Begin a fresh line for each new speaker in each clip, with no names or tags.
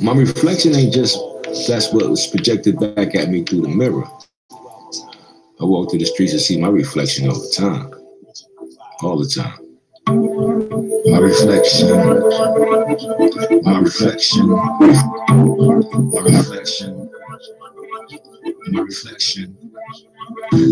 My reflection ain't just that's what was projected back at me through the mirror. I walk through the streets and see my reflection all the time. All the time. My reflection. My reflection. My reflection. My reflection.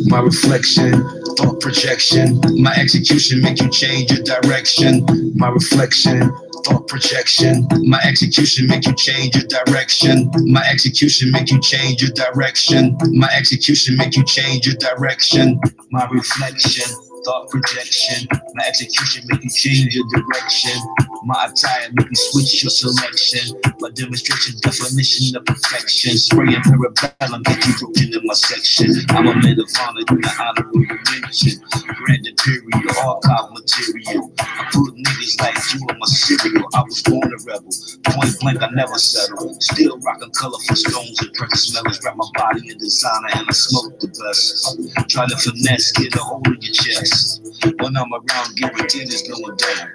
My reflection, thought projection. My execution make you change your direction. My reflection, thought projection. My execution make you change your direction. My execution make you change your direction. My execution make you change your direction. My reflection, thought projection. My execution make you change your direction. My attire make you switch your selection. My demonstration definition of perfection. Spraying parabellum, get you broken in my section. I'm a man of honor, you the honorable mention. Grand imperial, archive material. I put niggas like you on my cereal. I was born a rebel. Point blank, I never settle. Still rocking colorful stones and precious metals. Wrap my body in designer and I smoke the best. Try to finesse, get a hold of your chest. When I'm around, guaranteed it's going down.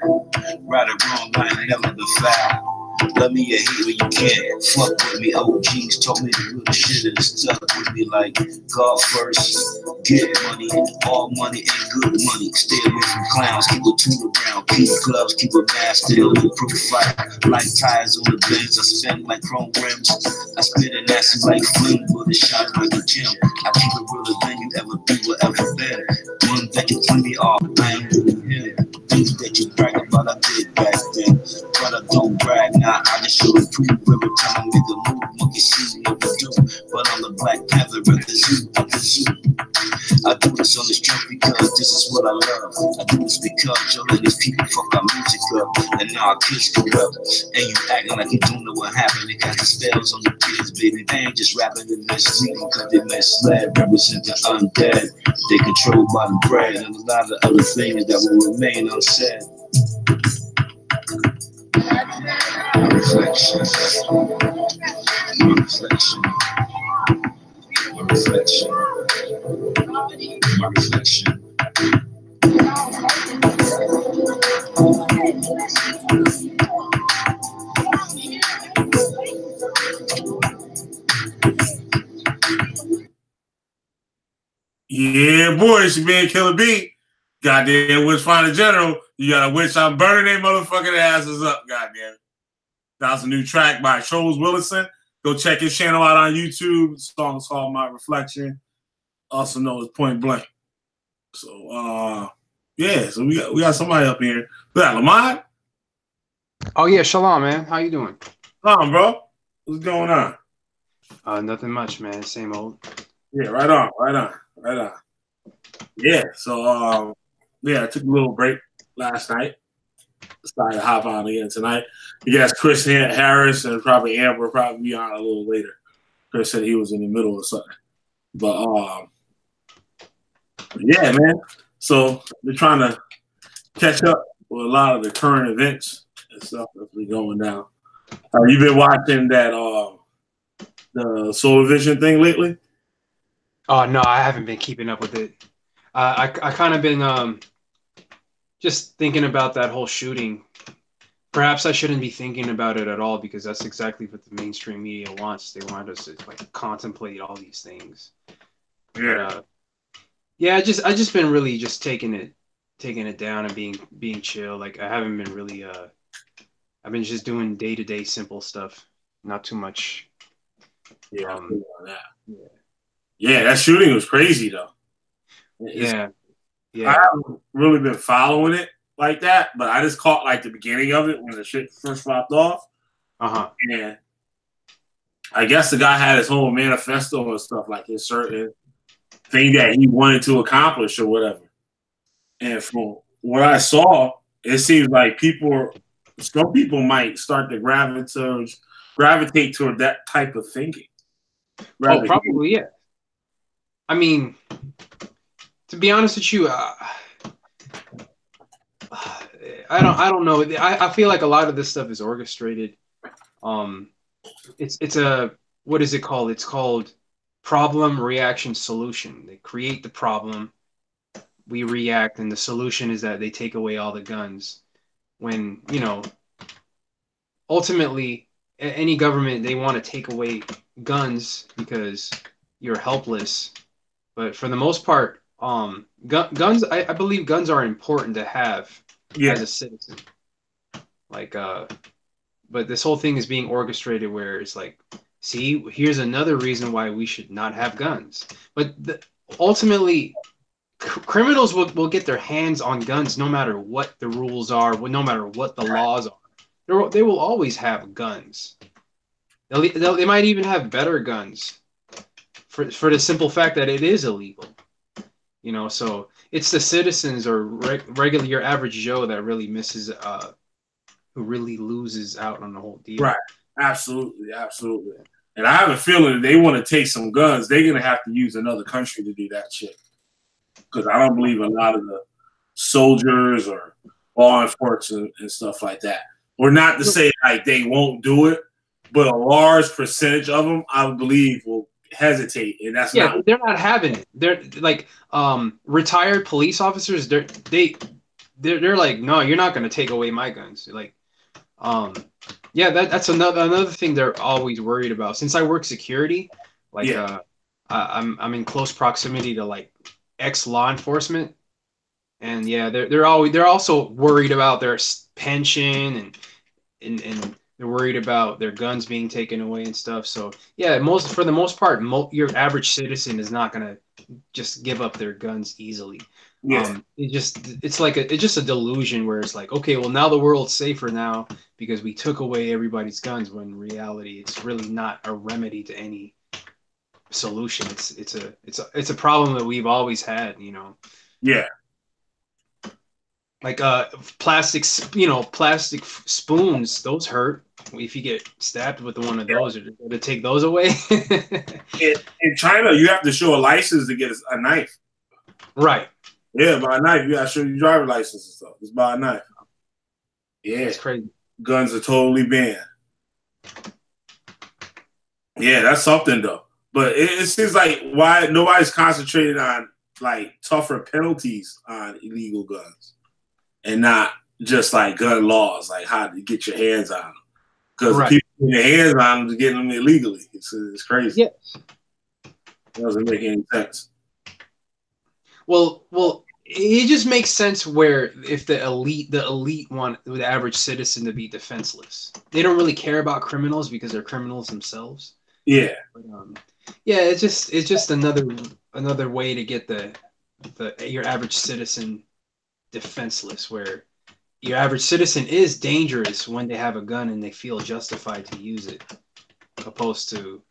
Right or wrong, I ain't never been foul. Love me or hate me, you can't fuck with me. OGs told me the real shit and stuck with me like God first. Get money, all money ain't good money. Stay away from clowns, keep a tune around. Keep gloves, keep a mask, still in the proof fight. Like tires on the blades, I spin like chrome rims. I spit an acid like flame, but it shine like a gem. I keep it realer than you ever be or ever been. One that can clean me off, I ain't really him. Things that you brag about, I did back then. But I don't brag now, I just show and prove every time I make a move. Monkey see me do, but I'm the Black Panther at the zoo, at the zoo. I do this on the street because this is what I love. I do this because y'all let these people fuck our music up. And now our kids go up. And you acting like you don't know what happened. They got the spells on the kids, baby. They ain't just rapping and misleading because they misled. Represent the undead. They controlled by the bread and a lot of other things that will remain unsaid. My reflection. My reflection. My reflection. My reflection.
Yeah, boy, it's your man Killer B. Goddamn Witchfinger General. You got a witch, I'm burning their motherfucking asses up, goddamn. That was a new track by Charles Willison. Go check his channel out on YouTube. The song's called My Reflection, also known as Point Blank. So yeah, so we got somebody up here. We got Lamont.
Oh yeah, shalom, man. How you doing?
Shalom, bro. What's going on?
Nothing much, man. Same old.
Yeah, right on. Yeah, so yeah, I took a little break last night. Decided to hop on again tonight. You guys, Chris Harris and probably Amber will probably be on a little later. Chris said he was in the middle of something. But yeah, man. So we're trying to catch up with a lot of the current events and stuff that's been going down. You been watching that the Solar Vision thing lately?
Oh no, I haven't been keeping up with it. I kind of been just thinking about that whole shooting. Perhaps I shouldn't be thinking about it at all because that's exactly what the mainstream media wants. They want us to like contemplate all these things.
Yeah.
But, yeah, I just been really just taking it down and being chill. Like I haven't been really I've been just doing day-to-day simple stuff. Not too much.
Yeah, yeah, that shooting was crazy though.
Yeah.
I haven't really been following it like that, but I just caught like the beginning of it when the shit first popped off. And I guess the guy had his whole manifesto and stuff, like his certain thing that he wanted to accomplish or whatever. And from what I saw, it seems like some people might start to gravitate toward that type of thinking.
Oh, probably, yeah. I mean, to be honest with you, I don't know. I feel like a lot of this stuff is orchestrated. It's a, what is it called? It's called problem, reaction, solution. They create the problem, we react, and the solution is that they take away all the guns. When, ultimately, any government, they want to take away guns because you're helpless. But for the most part, guns, I believe guns are important to have as a citizen. Like, but this whole thing is being orchestrated where it's like, see, here's another reason why we should not have guns. But ultimately, criminals will get their hands on guns no matter what the rules are, no matter what the laws are. They will always have guns. They might even have better guns for the simple fact that it is illegal. So it's the citizens or regular your average Joe that really misses, who really loses out on the whole deal.
Right. Absolutely. And I have a feeling if they want to take some guns, they're going to have to use another country to do that shit. Because I don't believe a lot of the soldiers or law enforcement and stuff like that. Or not to say like they won't do it, but a large percentage of them, I believe, will hesitate, and that's
they're not having it. They're like retired police officers. They're like, no, you're not going to take away my guns. Like, that's another thing they're always worried about. Since I work security, like, I'm in close proximity to like ex-law enforcement, and they're also worried about their pension and they're worried about their guns being taken away and stuff. So for the most part, your average citizen is not gonna just give up their guns easily. It's just a delusion where it's like, okay, well, now the world's safer now because we took away everybody's guns, when in reality it's really not a remedy to any solution. It's a problem that we've always had, like plastic spoons, those hurt if you get stabbed with one of those. Or to take those away.
In China, you have to show a license to get a knife.
Right.
Yeah, by a knife. You got to show your driver's license and stuff. It's by a knife. Yeah.
It's crazy.
Guns are totally banned. Yeah, that's something though. But it seems like why nobody's concentrated on like tougher penalties on illegal guns and not just like gun laws, like how to get your hands on them. Because people get their hands on them to get them illegally. It's crazy.
Yes.
It doesn't make any sense.
Well, it just makes sense where if the elite want the average citizen to be defenseless. They don't really care about criminals because they're criminals themselves.
Yeah.
But, it's just another way to get your average citizen defenseless, where your average citizen is dangerous when they have a gun and they feel justified to use it, opposed to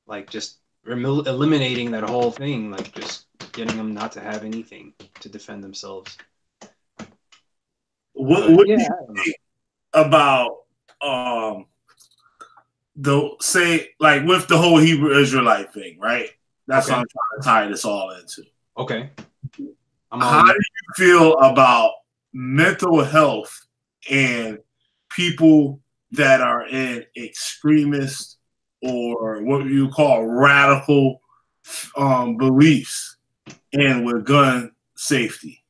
like just eliminating that whole thing, like just getting them not to have anything to defend themselves.
What do you think about with the whole Hebrew Israelite thing, right? That's what I'm trying to tie this all into. Okay. How do you feel about mental health and people that are in extremist or what you call radical beliefs and with gun safety?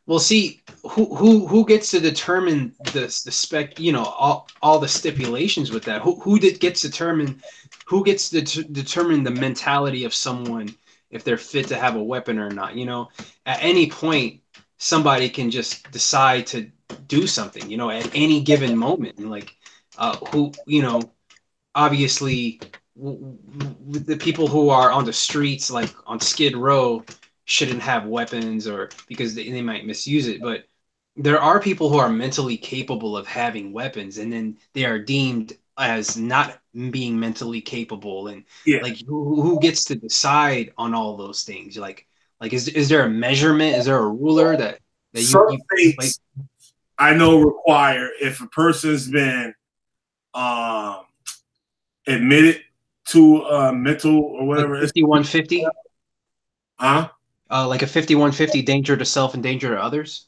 Well, see, who gets to determine the spec? All the stipulations with that. Who gets to determine the mentality of someone, if they're fit to have a weapon or not? At any point, somebody can just decide to do something. At any given moment, and like, obviously, the people who are on the streets, like on Skid Row, shouldn't have weapons, or because they might misuse it. But there are people who are mentally capable of having weapons, and then they are deemed as not being mentally capable. And like, who gets to decide on all those things? Like is there a measurement? Is there a ruler that
some states I know require, if a person's been admitted to mental or whatever,
like 5150? Like a 5150, danger to self and danger to others?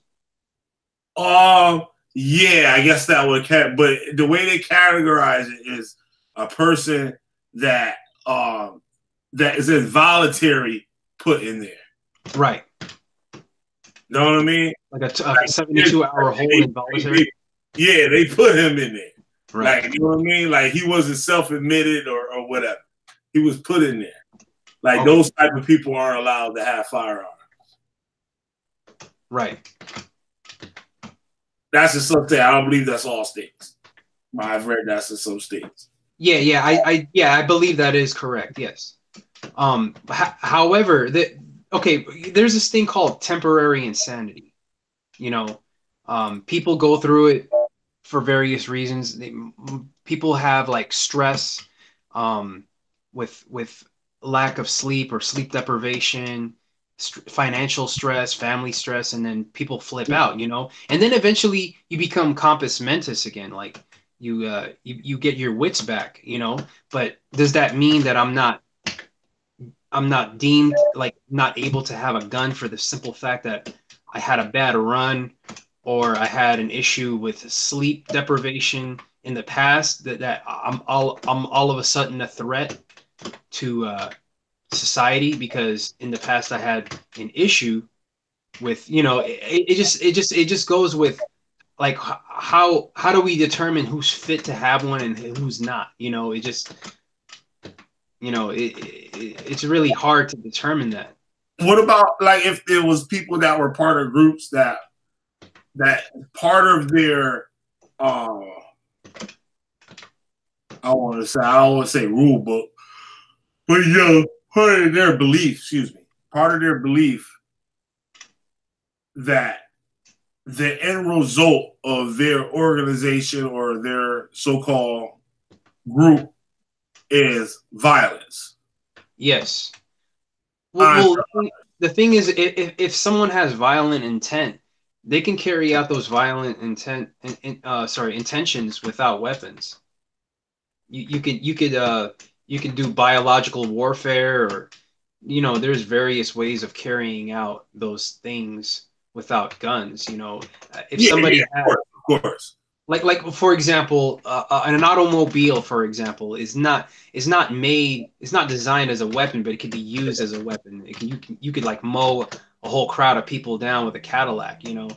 Yeah, I guess that would count. But the way they categorize it is a person that is involuntary put in there.
Right.
Know what I mean?
Like a 72-hour hold involuntary?
Yeah, they put him in there.
Right.
Like, you know what I mean? Like, he wasn't self-admitted or whatever. He was put in there. Like,
Okay.
those type of people aren't allowed to have firearms.
Right.
That's in some states. I don't believe that's all states. I've read that's in some states.
Yeah. I believe that is correct. Yes. However, there's this thing called temporary insanity. You know, people go through it for various reasons. People have like stress, with lack of sleep or sleep deprivation, financial stress, family stress, and then people flip out. You know, and then eventually you become compos mentis again, like you get your wits back. You know, but does that mean that I'm not deemed like not able to have a gun for the simple fact that I had a bad run or I had an issue with sleep deprivation in the past that I'm all of a sudden a threat to society because in the past I had an issue with, you know, it just goes with like how do we determine who's fit to have one and who's not? You know, it just, you know, it's really hard to determine that.
What about like if there was people that were part of groups that part of their I don't want to say rule book, but part of their belief, part of their belief that the end result of their organization or their so-called group is violence.
Yes. Well, the thing is, if someone has violent intent, they can carry out those violent intentions without weapons. You could do biological warfare, or you know, there's various ways of carrying out those things without guns. You know, if somebody has,
of course.
Like for example, an automobile, for example, is not made, it's not designed as a weapon, but it could be used as a weapon. You could like mow a whole crowd of people down with a Cadillac. You know,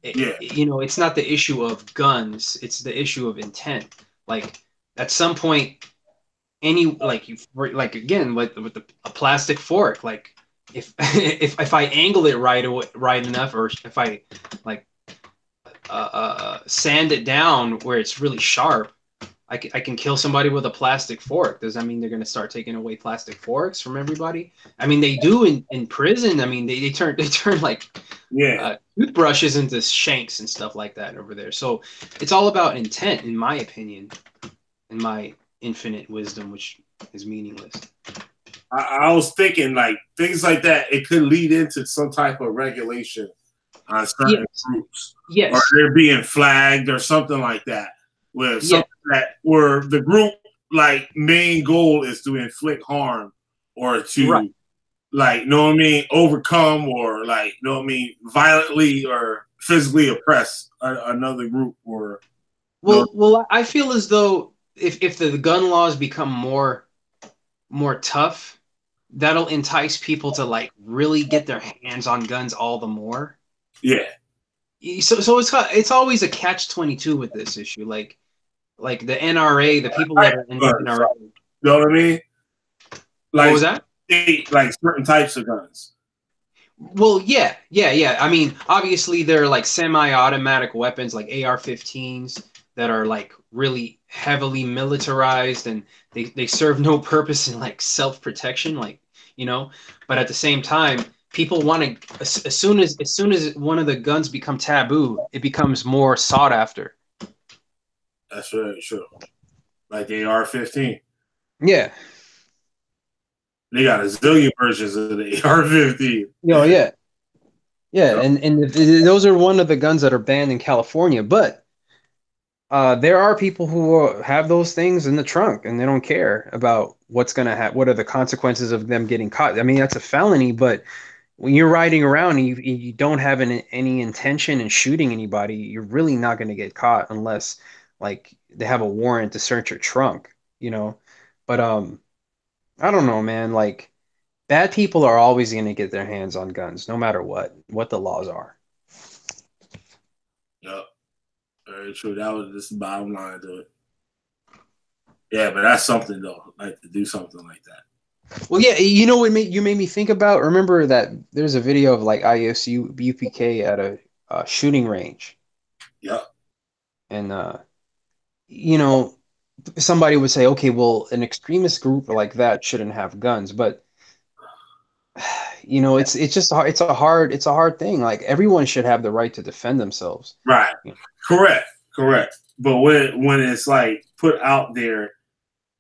you know, it's not the issue of guns; it's the issue of intent. Like at some point, like again with a plastic fork, like if if I angle it right enough, or if I like sand it down where it's really sharp, I can kill somebody with a plastic fork. Does that mean they're going to start taking away plastic forks from everybody? I mean, they do in prison. I mean, they turn like toothbrushes into shanks and stuff like that over there. So it's all about intent, in my opinion, in my infinite wisdom, which is meaningless.
I was thinking like things like that. It could lead into some type of regulation on certain groups.
Yes.
Or they're being flagged or something like that. Where something that where the group like main goal is to inflict harm or to like, know what I mean, overcome or like, know what I mean, violently or physically oppress another group or
well, I feel as though if the gun laws become more tough, that'll entice people to like really get their hands on guns all the more.
Yeah.
So it's always a catch-22 with this issue. Like the NRA, the people that are in the NRA.
You know what I mean? Like,
what was that?
Like certain types of guns.
Well, yeah. I mean, obviously they're like semi-automatic weapons like AR-15s that are like really heavily militarized, and they serve no purpose in like self-protection, like, you know, but at the same time, people want to, as soon as one of the guns become taboo, it becomes more sought after.
That's very true. Like the AR-15.
Yeah.
They got a zillion versions of the AR-15.
Oh, yeah. Yeah, and those are one of the guns that are banned in California, but there are people who have those things in the trunk and they don't care about what's going to happen. What are the consequences of them getting caught? I mean, that's a felony, but when you're riding around and you don't have any intention in shooting anybody, you're really not going to get caught unless like they have a warrant to search your trunk, you know? But I don't know, man. Like bad people are always going to get their hands on guns, no matter what the laws are.
Yep. Very true. That was just the bottom line to it. Yeah, but that's something though, like to do something like that.
Well, yeah, you know what you made me think about? Remember that there's a video of like ISUPK at a shooting range,
Yep.
and you know, somebody would say, okay, well, an extremist group like that shouldn't have guns, but you know, it's just hard, it's a hard thing. Like everyone should have the right to defend themselves.
Right.
You know?
Correct. But when it's like put out there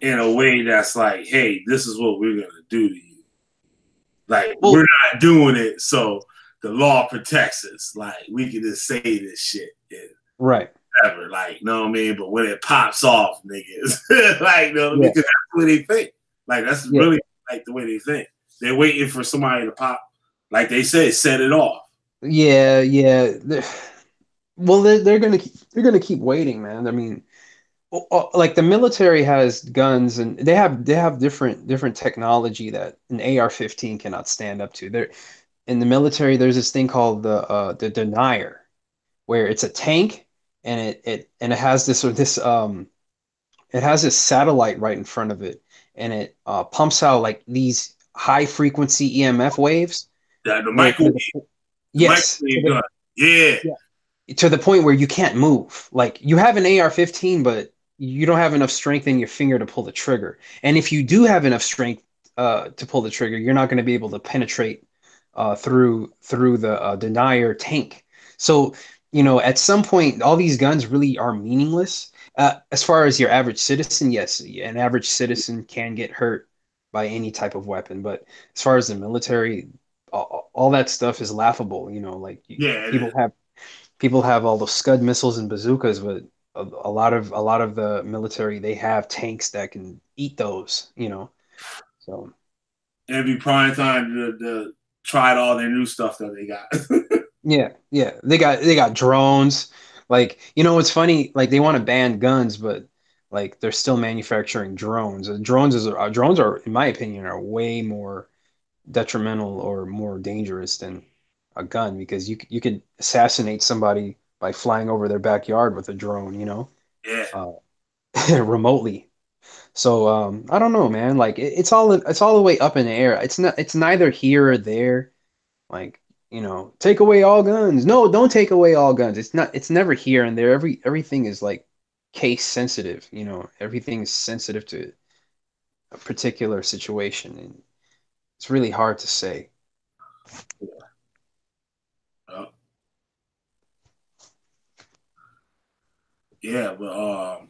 in a way that's like, hey, this is what we're gonna do to you. Like
Well,
we're not doing it, so the law protects us. Like we can just say this shit.
right.
Whatever, like, you know what I mean? But when it pops off, niggas, like, you know what I mean?
Yeah.
Because that's the way they think. Like, that's
Yeah.
really like the way they think. They're waiting for somebody to pop, like they say, set it off.
Yeah, yeah. Well, they're gonna keep waiting, man. I mean, like the military has guns and they have different technology that an AR-15 cannot stand up to. There in the military, there's this thing called the denier, where it's a tank and it has this satellite right in front of it, and it pumps out like these high frequency EMF waves.
The
Where
microwave, the
yes,
microwave gun. Yeah.
to the point where you can't move. Like you have an AR-15, but you don't have enough strength in your finger to pull the trigger. And if you do have enough strength to pull the trigger, you're not going to be able to penetrate through the denier tank. So, you know, at some point, all these guns really are meaningless. As far as your average citizen, yes, an average citizen can get hurt by any type of weapon. But as far as the military, all that stuff is laughable. You know, like
Yeah, it
people
is.
have all those Scud missiles and bazookas, but a lot of the military, they have tanks that can eat those, you know. So
It'd be prime time to try all their new stuff that they got.
yeah, they got drones. Like, you know, it's funny, like they want to ban guns, but like they're still manufacturing drones. Drones are, in my opinion, are way more detrimental or more dangerous than a gun because you could assassinate somebody by flying over their backyard with a drone, you know,
Yeah.
uh, remotely. So I don't know, man. Like it's all the way up in the air. It's neither here or there. Like, you know, take away all guns. No, don't take away all guns. It's never here and there. Everything is like case sensitive, you know. Everything is sensitive to a particular situation, and it's really hard to say.
Uh, yeah, but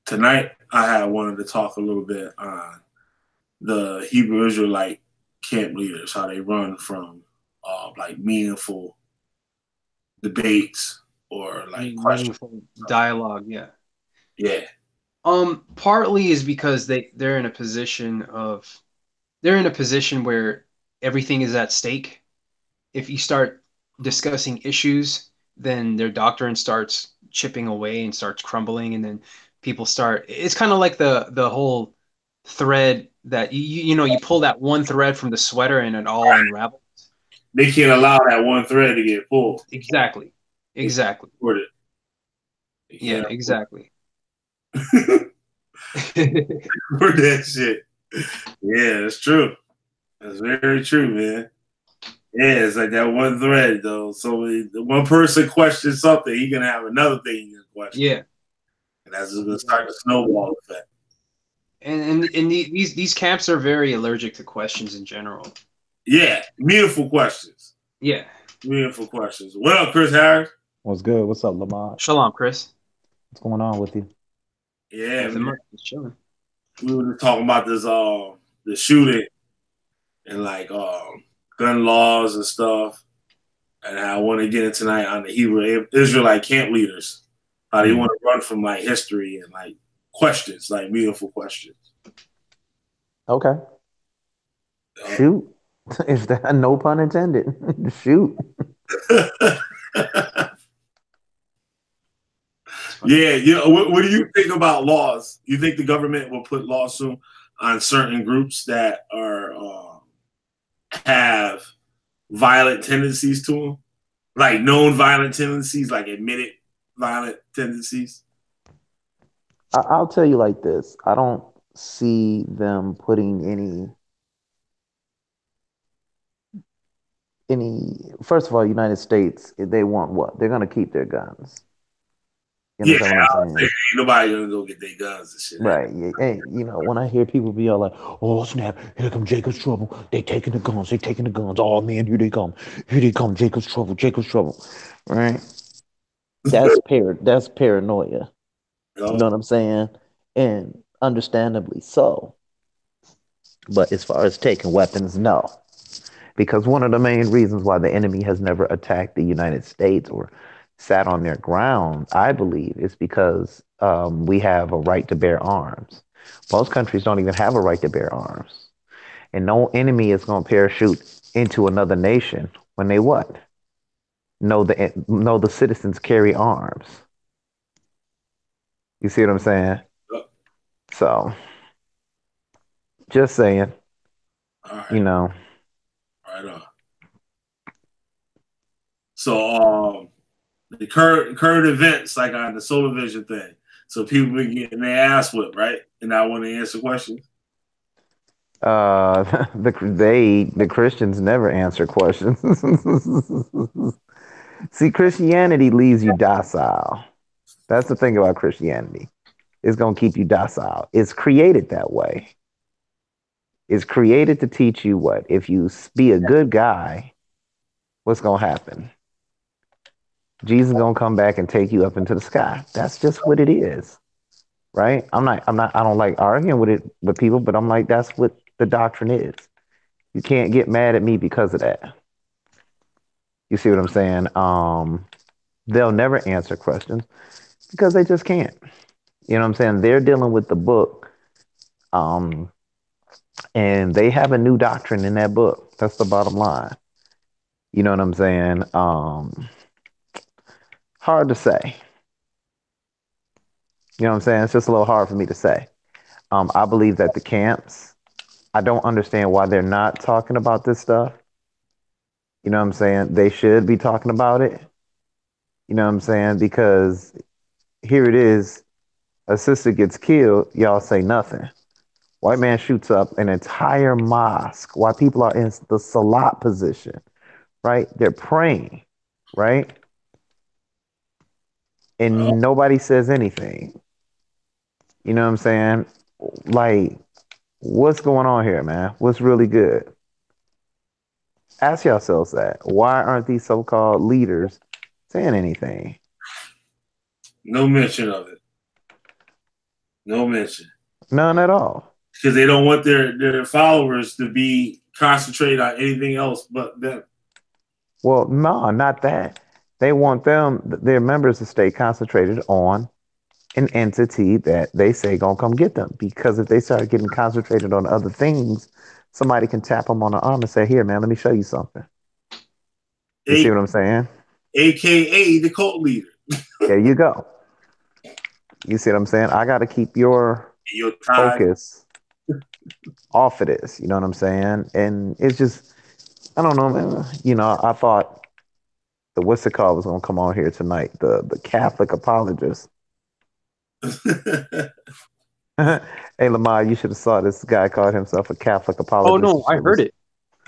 tonight I had wanted to talk a little bit on the Hebrew Israelite camp leaders, how they run from like meaningful debates or like questions.
Meaningful dialogue, yeah.
Yeah,
Partly is because they're in a position where everything is at stake. If you start discussing issues, then their doctrine starts chipping away and starts crumbling, and then people start. It's kind of like the whole thread that you pull that one thread from the sweater and it all unravels.
they can't allow that one thread to get pulled.
Exactly.
They can't
Exactly.
afford it. They
Yeah,
can't
exactly.
afford that shit. Yeah, that's true. That's very true, man. Yeah, it's like that one thread though. So the one person questions something, he gonna have another thing he can question,
Yeah.
and that's just gonna start a snowball effect.
And these camps are very allergic to questions in general.
Yeah, meaningful questions.
Yeah.
Meaningful questions. What up, Chris Harris?
What's good? What's up, Lamont?
Shalom, Chris.
What's going on with you?
Yeah,
Nothing
man.
much. Just chilling.
We were just talking about this the shooting and like gun laws and stuff. And I want to get in tonight on the Hebrew Israelite camp leaders. How they want to run from like history and like questions, like meaningful questions.
Okay. Shoot. If that, no pun intended. Shoot.
Yeah, you know, what do you think about laws? You think the government will put laws soon on certain groups that are have violent tendencies to them, like known violent tendencies, like admitted violent tendencies?
I'll tell you like this. I don't see them putting any. First of all, United States, they want what? They're gonna keep their guns. You
Yeah,
understand what I'm
I was saying,
saying?
ain't nobody gonna go get their guns and shit.
Right. Yeah. Hey, when I hear people be all like, "Oh snap! Here come Jacob's trouble. They taking the guns. They taking the guns. Oh man, here they come. Here they come. Jacob's trouble. Jacob's trouble." Right. That's paranoia.
You
You
know?
know what I'm saying? And understandably so. But as far as taking weapons, no. Because one of the main reasons why the enemy has never attacked the United States or sat on their ground, I believe, is because we have a right to bear arms. Most countries don't even have a right to bear arms. And no enemy is going to parachute into another nation when they what? Know the citizens carry arms. You see what I'm saying? So, just saying,
All
you
right,
know.
right on. So the current events like on the solar vision thing. So people been getting their ass whipped, right? And I want to answer questions.
The Christians never answer questions. See, Christianity leaves you docile. That's the thing about Christianity. It's gonna keep you docile. It's created that way. It's created to teach you what? If you be a good guy, what's gonna happen? Jesus is gonna come back and take you up into the sky. That's just what it is. Right? I don't like arguing with it with people, but I'm like, that's what the doctrine is. You can't get mad at me because of that. You see what I'm saying? They'll never answer questions because they just can't. You know what I'm saying? They're dealing with the book, um, and they have a new doctrine in that book. That's the bottom line. You know what I'm saying? Hard to say. You know what I'm saying? It's just a little hard for me to say. I believe that the camps, I don't understand why they're not talking about this stuff. You know what I'm saying? They should be talking about it. You know what I'm saying? Because here it is, a sister gets killed, y'all say nothing. White man shoots up an entire mosque while people are in the salat position, right? They're praying, right? And nobody says anything. You know what I'm saying? Like, what's going on here, man? What's really good? Ask yourselves that. Why aren't these so-called leaders saying anything?
No mention of it. No mention.
None at all.
Because they don't want their followers to be concentrated on anything else but them.
Well, no, not that. They want their members to stay concentrated on an entity that they say gonna come get them. Because if they start getting concentrated on other things, somebody can tap them on the arm and say, "Here, man, let me show you something." You see what I'm saying?
AKA the cult leader.
There you go. You see what I'm saying? I got to keep your focus off of this. You know what I'm saying? And it's just, I don't know, man. You know, I thought the what's it called was gonna come on here tonight. The Catholic apologist. Hey Lamar, you should have saw this guy called himself a Catholic
Oh
apologist.
no, I heard it.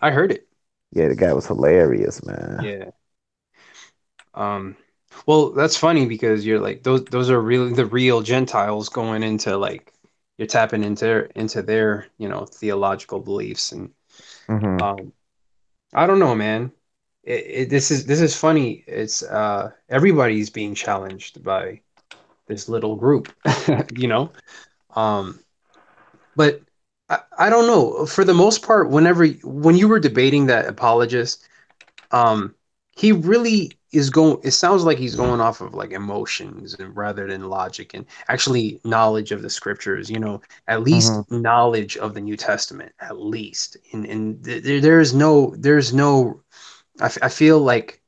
I heard it.
Yeah, the guy was hilarious, man.
Yeah. Well, that's funny because you're like those are really the real Gentiles going into like you're tapping into their, theological beliefs and
Mm-hmm.
I don't know, man. This is funny. It's everybody's being challenged by this little group, you know. Um, but I don't know. For the most part, when you were debating that apologist, um, he really is going. It sounds like he's going off of like emotions and rather than logic and actually knowledge of the scriptures. At least
Mm-hmm.
knowledge of the New Testament, at least. And there's no. I feel like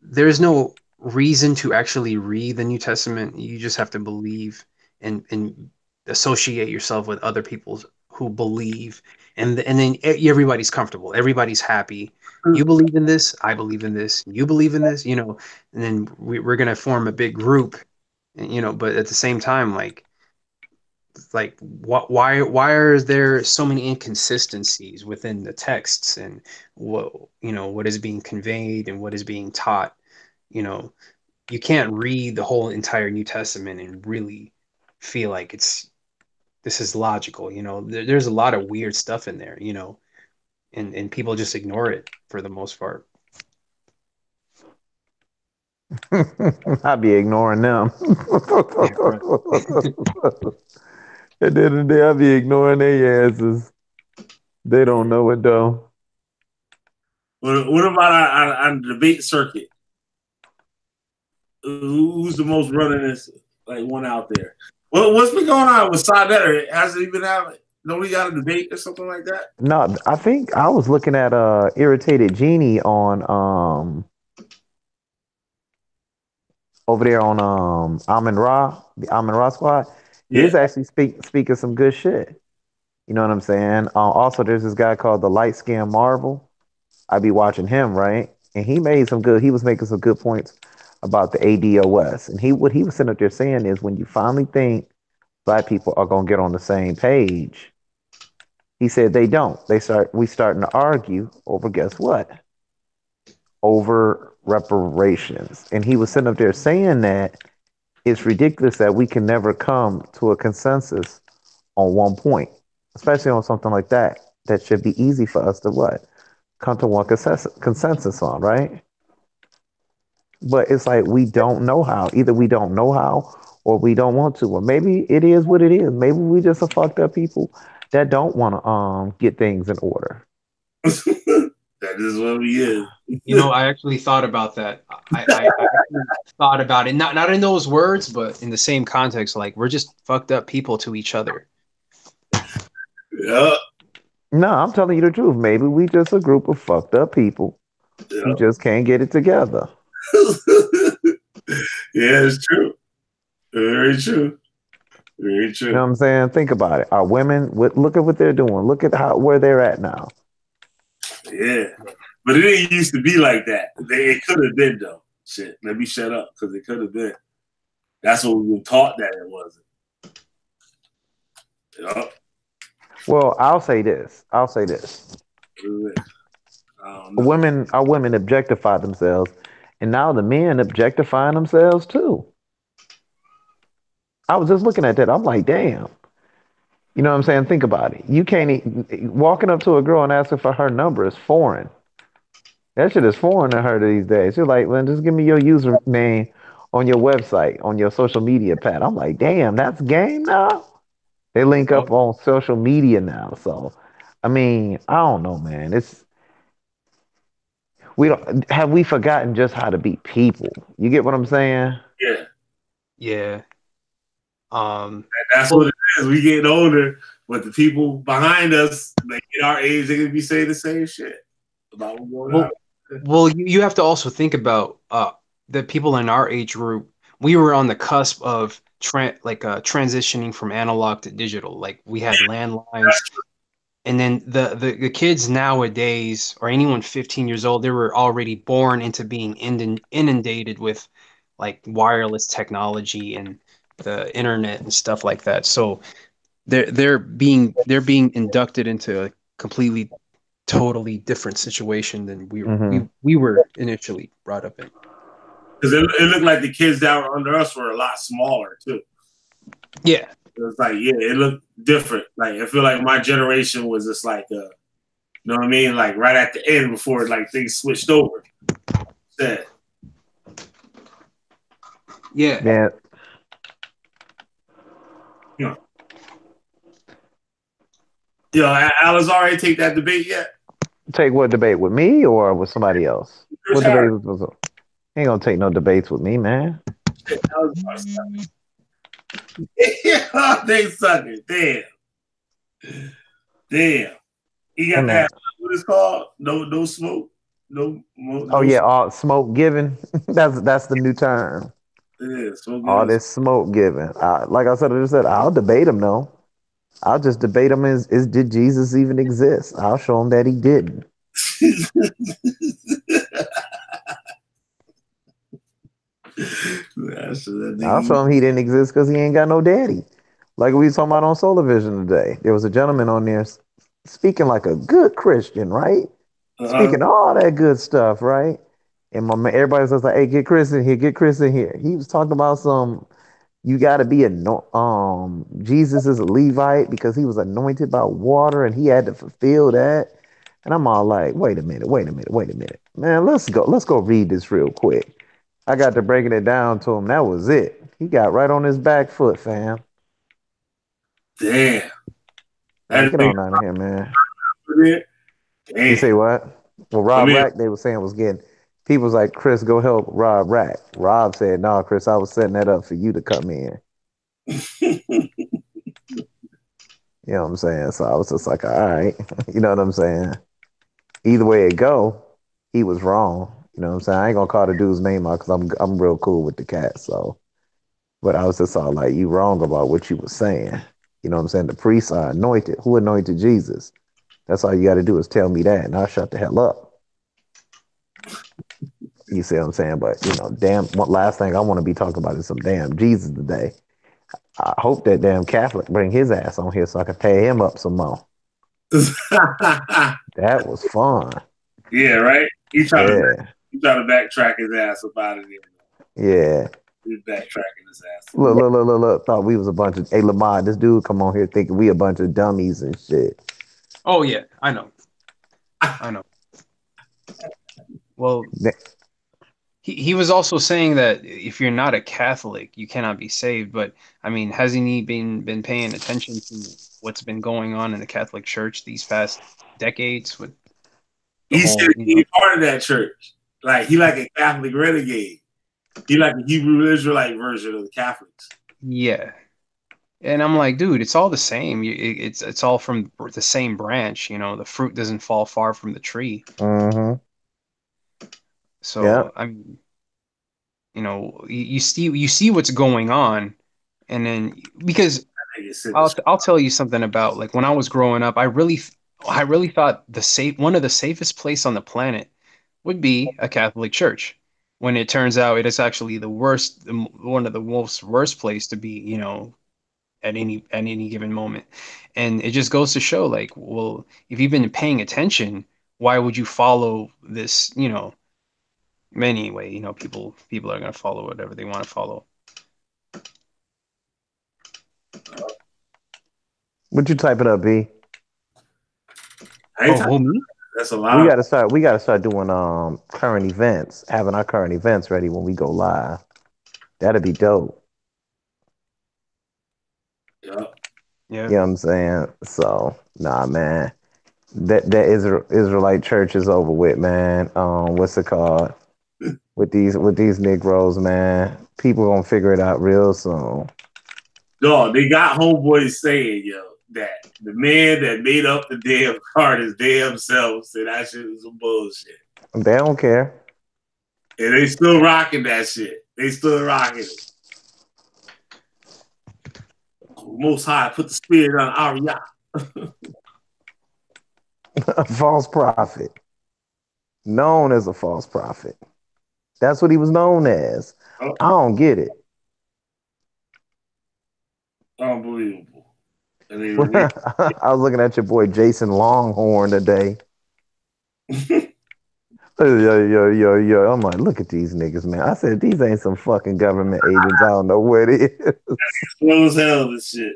there's no reason to actually read the New Testament. You just have to believe and associate yourself with other people who believe, and then everybody's comfortable, everybody's happy. You believe in this, I believe in this, you believe in this, and then we're gonna form a big group, but at the same time, like like why are there so many inconsistencies within the texts and what is being conveyed and what is being taught? You know, you can't read the whole entire New Testament and really feel like this is logical. There's a lot of weird stuff in there, and people just ignore it for the most part.
I'd be ignoring them.
Yeah, right.
At the end of the day, I'd be ignoring their asses. They don't know it though.
What about on the debate circuit? Who's the most runningest like one out there? What's been going on with Side? Has it even have nobody got a debate or something like that?
No, I think I was looking at Irritated Genie on over there on Amin Ra, the Amin Ra squad. He
Yeah.
was actually speaking some good shit. You know what I'm saying? Also, there's this guy called the Light Skin Marvel. I be watching him, right? And he was making some good points about the ADOS. And what he was sitting up there saying is when you finally think black people are gonna get on the same page, he said they don't. We starting to argue over guess what? Over reparations. And he was sitting up there saying that it's ridiculous that we can never come to a consensus on one point, especially on something like that. That should be easy for us to what? Come to one consensus on, right? But it's like we don't know how. Either we don't know how or we don't want to. Or maybe it is what it is. Maybe we just a fucked up people that don't want to get things in order.
That is what we is.
I actually thought about that. I actually thought about it, not in those words, but in the same context. Like we're just fucked up people to each other.
Yeah.
No, I'm telling you the truth. Maybe we just a group of fucked up people who just can't get it together.
Yeah, it's true. Very true. Very true.
You know what I'm saying? Think about it. Our women, look at what they're doing. Look at where they're at now.
Yeah. But it didn't used to be like that. It could have been, though. Shit. Let me shut up, because it could have been. That's what we were taught that it wasn't. Yep.
Well, I'll say this. Our women objectify themselves, and now the men objectifying themselves too. I was just looking at that. I'm like, damn. You know what I'm saying? Think about it. You can't walking up to a girl and asking for her number is foreign. That shit is foreign to her these days. You're like, well, just give me your username on your website, on your social media pad. I'm like, damn, that's game now. They link up on social media now. So, I mean, I don't know, man. We forgotten just how to be people. You get what I'm saying?
Yeah.
Yeah.
That's what it is. We getting older, but the people behind us, they get our age, they gonna be saying the same shit about what's going on.
Well, you have to also think about the people in our age group. We were on the cusp of transitioning from analog to digital. Like we had landlines, and then the kids nowadays, or anyone 15 years old, they were already born into being inundated with like wireless technology and the internet and stuff like that. So they're being inducted into a completely totally different situation than we were initially brought up in.
Because it looked like the kids that were under us were a lot smaller too.
Yeah.
It was like, it looked different. Like I feel like my generation was just like you know what I mean? Like right at the end before like things switched over. Yeah.
Yeah.
Yo, Alice already take that debate yet?
Take what debate with me or with somebody else? What debate was ain't gonna take no debates with me, man.
They suck it. Damn. He got that. What it's called? No smoke. No.
Yeah, smoke giving. that's the new term.
Yeah,
all this smoke giving. Like I said, I'll debate him though. I'll just debate him is did Jesus even exist? I'll show him that he didn't. I'll show him he didn't exist because he ain't got no daddy. Like we was talking about on Solar Vision today. There was a gentleman on there speaking like a good Christian, right?
Uh-huh.
Speaking all that good stuff, right? And my man, everybody was like, "Hey, get Chris in here, get Chris in here." He was talking about some. You got to be a Jesus is a Levite because he was anointed by water and he had to fulfill that. And I'm all like, wait a minute, wait a minute, wait a minute, man. Let's go read this real quick. I got to breaking it down to him. That was it. He got right on his back foot, fam.
Damn.
Man,
That
get
nigga
on out of here, man.
there.
You
Damn.
say what? Well,
I
Rob
mean,
Rack, they were saying was getting people was like, Chris, go help Rob Rack. Rob said, no, Chris, I was setting that up for you to come in. You know what I'm saying? So I was just like, all right. You know what I'm saying? Either way it go, he was wrong. You know what I'm saying? I ain't gonna call the dude's name out because I'm real cool with the cat. So, but I was just all like, you wrong about what you was saying. You know what I'm saying? The priests are anointed. Who anointed Jesus? That's all you got to do is tell me that, and I'll shut the hell up. You see what I'm saying? But you know, damn. One last thing I want to be talking about is some damn Jesus today. I hope that damn Catholic bring his ass on here so I can pay him up some more. That was fun.
yeah, right.
Yeah,
He tried to backtrack his ass up out of there.
yeah.
He's backtracking his ass.
Look. Thought we was a bunch of. Hey, Lamar, this dude come on here thinking we a bunch of dummies and shit.
Oh yeah, I know. Well, he was also saying that if you're not a Catholic, you cannot be saved. But I mean, hasn't he been paying attention to what's been going on in the Catholic Church these past decades with the
He said
whole,
he ain't part of that church. Like he like a Catholic renegade. He like a Hebrew Israelite version of the Catholics.
yeah. And I'm like, dude, it's all the same. It's all from the same branch. You know, the fruit doesn't fall far from the tree.
Mm-hmm.
So
Yep.
I mean, you see what's going on, and then because I'll tell you something about like when I was growing up, I really thought one of the safest place on the planet would be a Catholic church. When it turns out it is actually one of the most worst place to be, at any given moment. And it just goes to show, like, well, if you've been paying attention, why would you follow this, anyway, people are gonna follow whatever they want to follow.
Would you type it up, B?
Oh, me?
That's a lot.
We gotta start doing current events, having our current events ready when we go live. That'd be dope.
Yeah.
Yeah.
You know what I'm saying? So nah, man. That Israelite church is over with, man. What's it called? With these Negroes, man. People gonna figure it out real soon.
Dog, they got homeboys saying, that the man that made up the damn card is damn self said that shit was some bullshit.
They don't care.
And they still rocking that shit. They still rocking it. Most High put the spirit on Arya.
A false prophet. Known as a false prophet. That's what he was known as.
Oh,
I don't get it.
unbelievable. I mean,
I was looking at your boy Jason Longhorn today. Yo. I'm like, look at these niggas, man. I said, these ain't some fucking government agents. I don't know what it is.
slow as hell, this shit.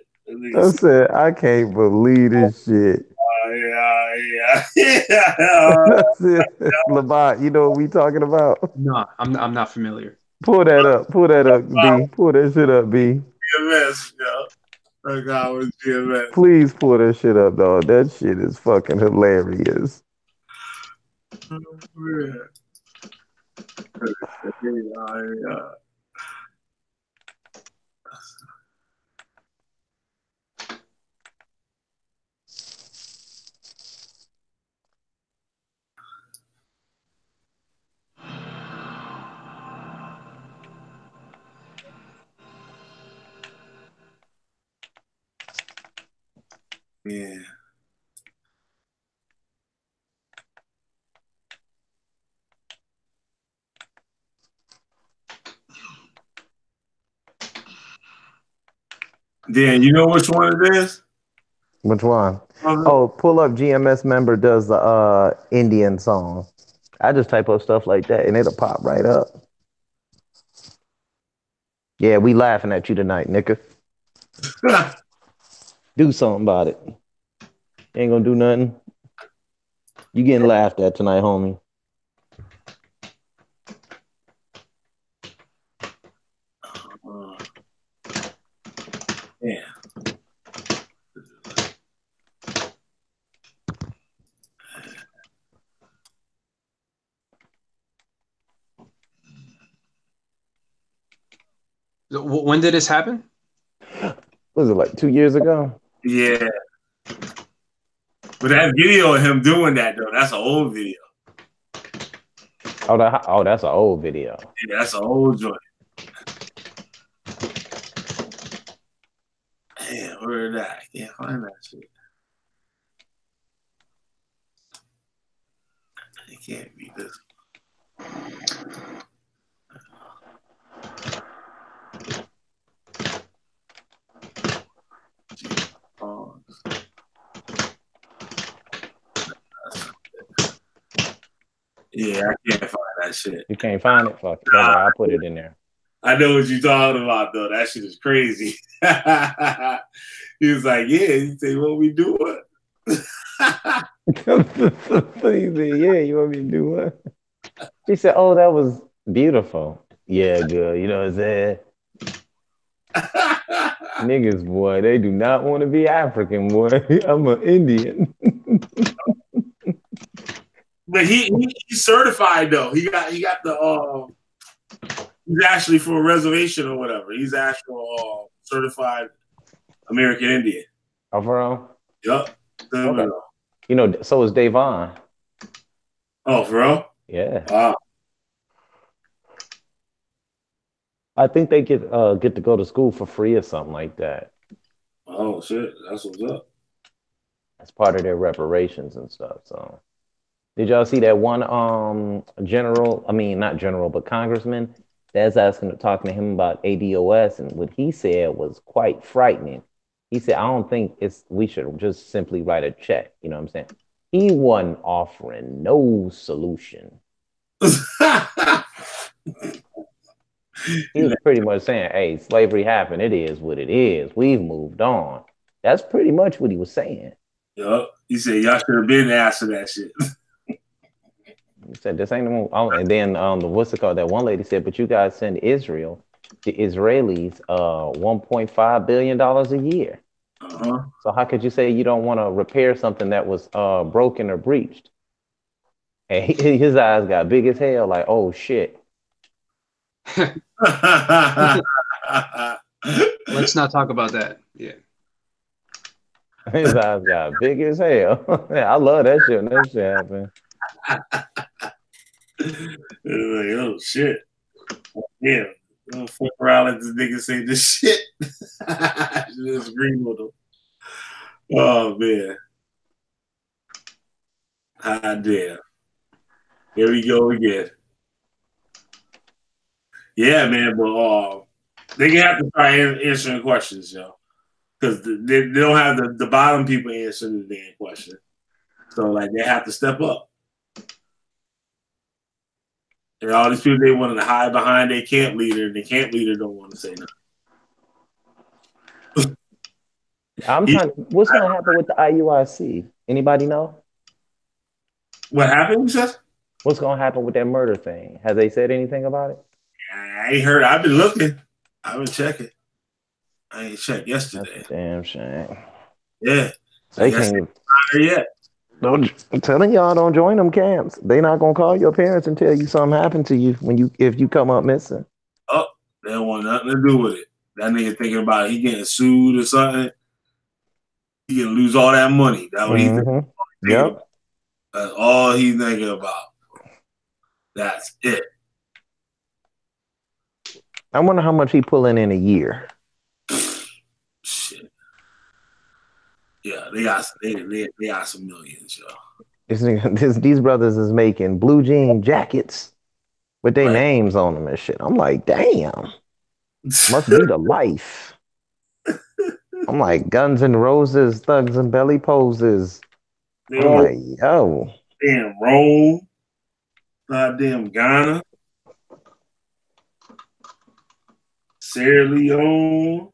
I said, I can't believe this shit.
Yeah.
I said, Lamont, you know what we talking about?
No, I'm not familiar.
Pull that up. Pull that up, B. Pull that shit up, B.
GMS, yo. That guy was GMS.
Please pull that shit up, dog. That shit is fucking hilarious.
Yeah. Yeah. Dan, you know which one it is?
Which one? Oh, pull up GMS member does the Indian song. I just type up stuff like that and it'll pop right up. Yeah, we laughing at you tonight, nigga. Do something about it. Ain't gonna do nothing. You getting laughed at tonight, homie.
Yeah.
When did this happen?
Was it like 2 years ago?
Yeah. But that video of him doing that though, that's an old video.
Oh, that's an old video.
Yeah, that's an old joint. Damn, where is that? I can't find that shit. It can't be this. Yeah, I can't find that shit.
You can't find it? Fuck it. Nah, I'll put it in there.
I know what you're talking about, though. That shit is crazy. He was like, yeah, he said, what we doing?
He said, yeah, you want me to do what? She said, oh, that was beautiful. Yeah, good. You know what I'm saying? Niggas, boy, they do not want to be African, boy. I'm an Indian.
But he's certified though. He got the he's actually for a reservation or whatever. He's actual certified American Indian.
Oh, for real?
Yup.
Okay. You know, so is Davon.
Oh, for real?
Yeah.
Wow.
I think they get to go to school for free or something like that.
Oh shit, that's what's up.
That's part of their reparations and stuff. So, did y'all see that one general? I mean, not general, but congressman that's talking to him about ADOS, and what he said was quite frightening. He said, "I don't think we should just simply write a check." You know what I'm saying? He wasn't offering no solution. He was pretty much saying, hey, slavery happened. It is what it is. We've moved on. That's pretty much what he was saying.
Yup. He said, y'all should have been asked for that shit.
He said, this ain't the move. Oh, and then what's it called? That one lady said, but you guys send Israel, the Israelis, $1.5 billion a year.
Uh-huh.
So how could you say you don't want to repair something that was broken or breached? And his eyes got big as hell, like, oh, shit.
Let's not talk about that. Yeah.
His eyes got big as hell. I love that shit when that shit happened.
Like, oh shit. Yeah. Don't fuck around let this nigga say this shit. I just agree with him. Oh man. Ah damn. Here we go again. Yeah, man, but they gonna have to try answering questions, yo. Because they don't have the bottom people answering the damn question. So like they have to step up. And all these people they wanted to hide behind their camp leader, and the camp leader don't want to say nothing.
What's gonna happen with the IUIC? Anybody know?
What happened, Seth?
What's gonna happen with that murder thing? Have they said anything about it?
I ain't heard. I've been looking. I've been checking. I ain't checked yesterday.
That's a damn shame.
Yeah.
They can't
yet.
I'm telling y'all, don't join them camps. They not gonna call your parents and tell you something happened to you if you come up missing.
Oh, they don't want nothing to do with it. That nigga thinking about he getting sued or something. He gonna lose all that money. That's what he's thinking.
Yep.
That's all he's thinking about. That's it.
I wonder how much he pulling in a year.
Shit. Yeah, they got some millions, yo.
These brothers is making blue jean jackets with their names on them and shit. I'm like, damn. Must be the life. I'm like, Guns N' Roses, Thugs and Belly Poses.
They
I'm
all
like, yo.
damn Rome, goddamn Ghana, Sierra Leone,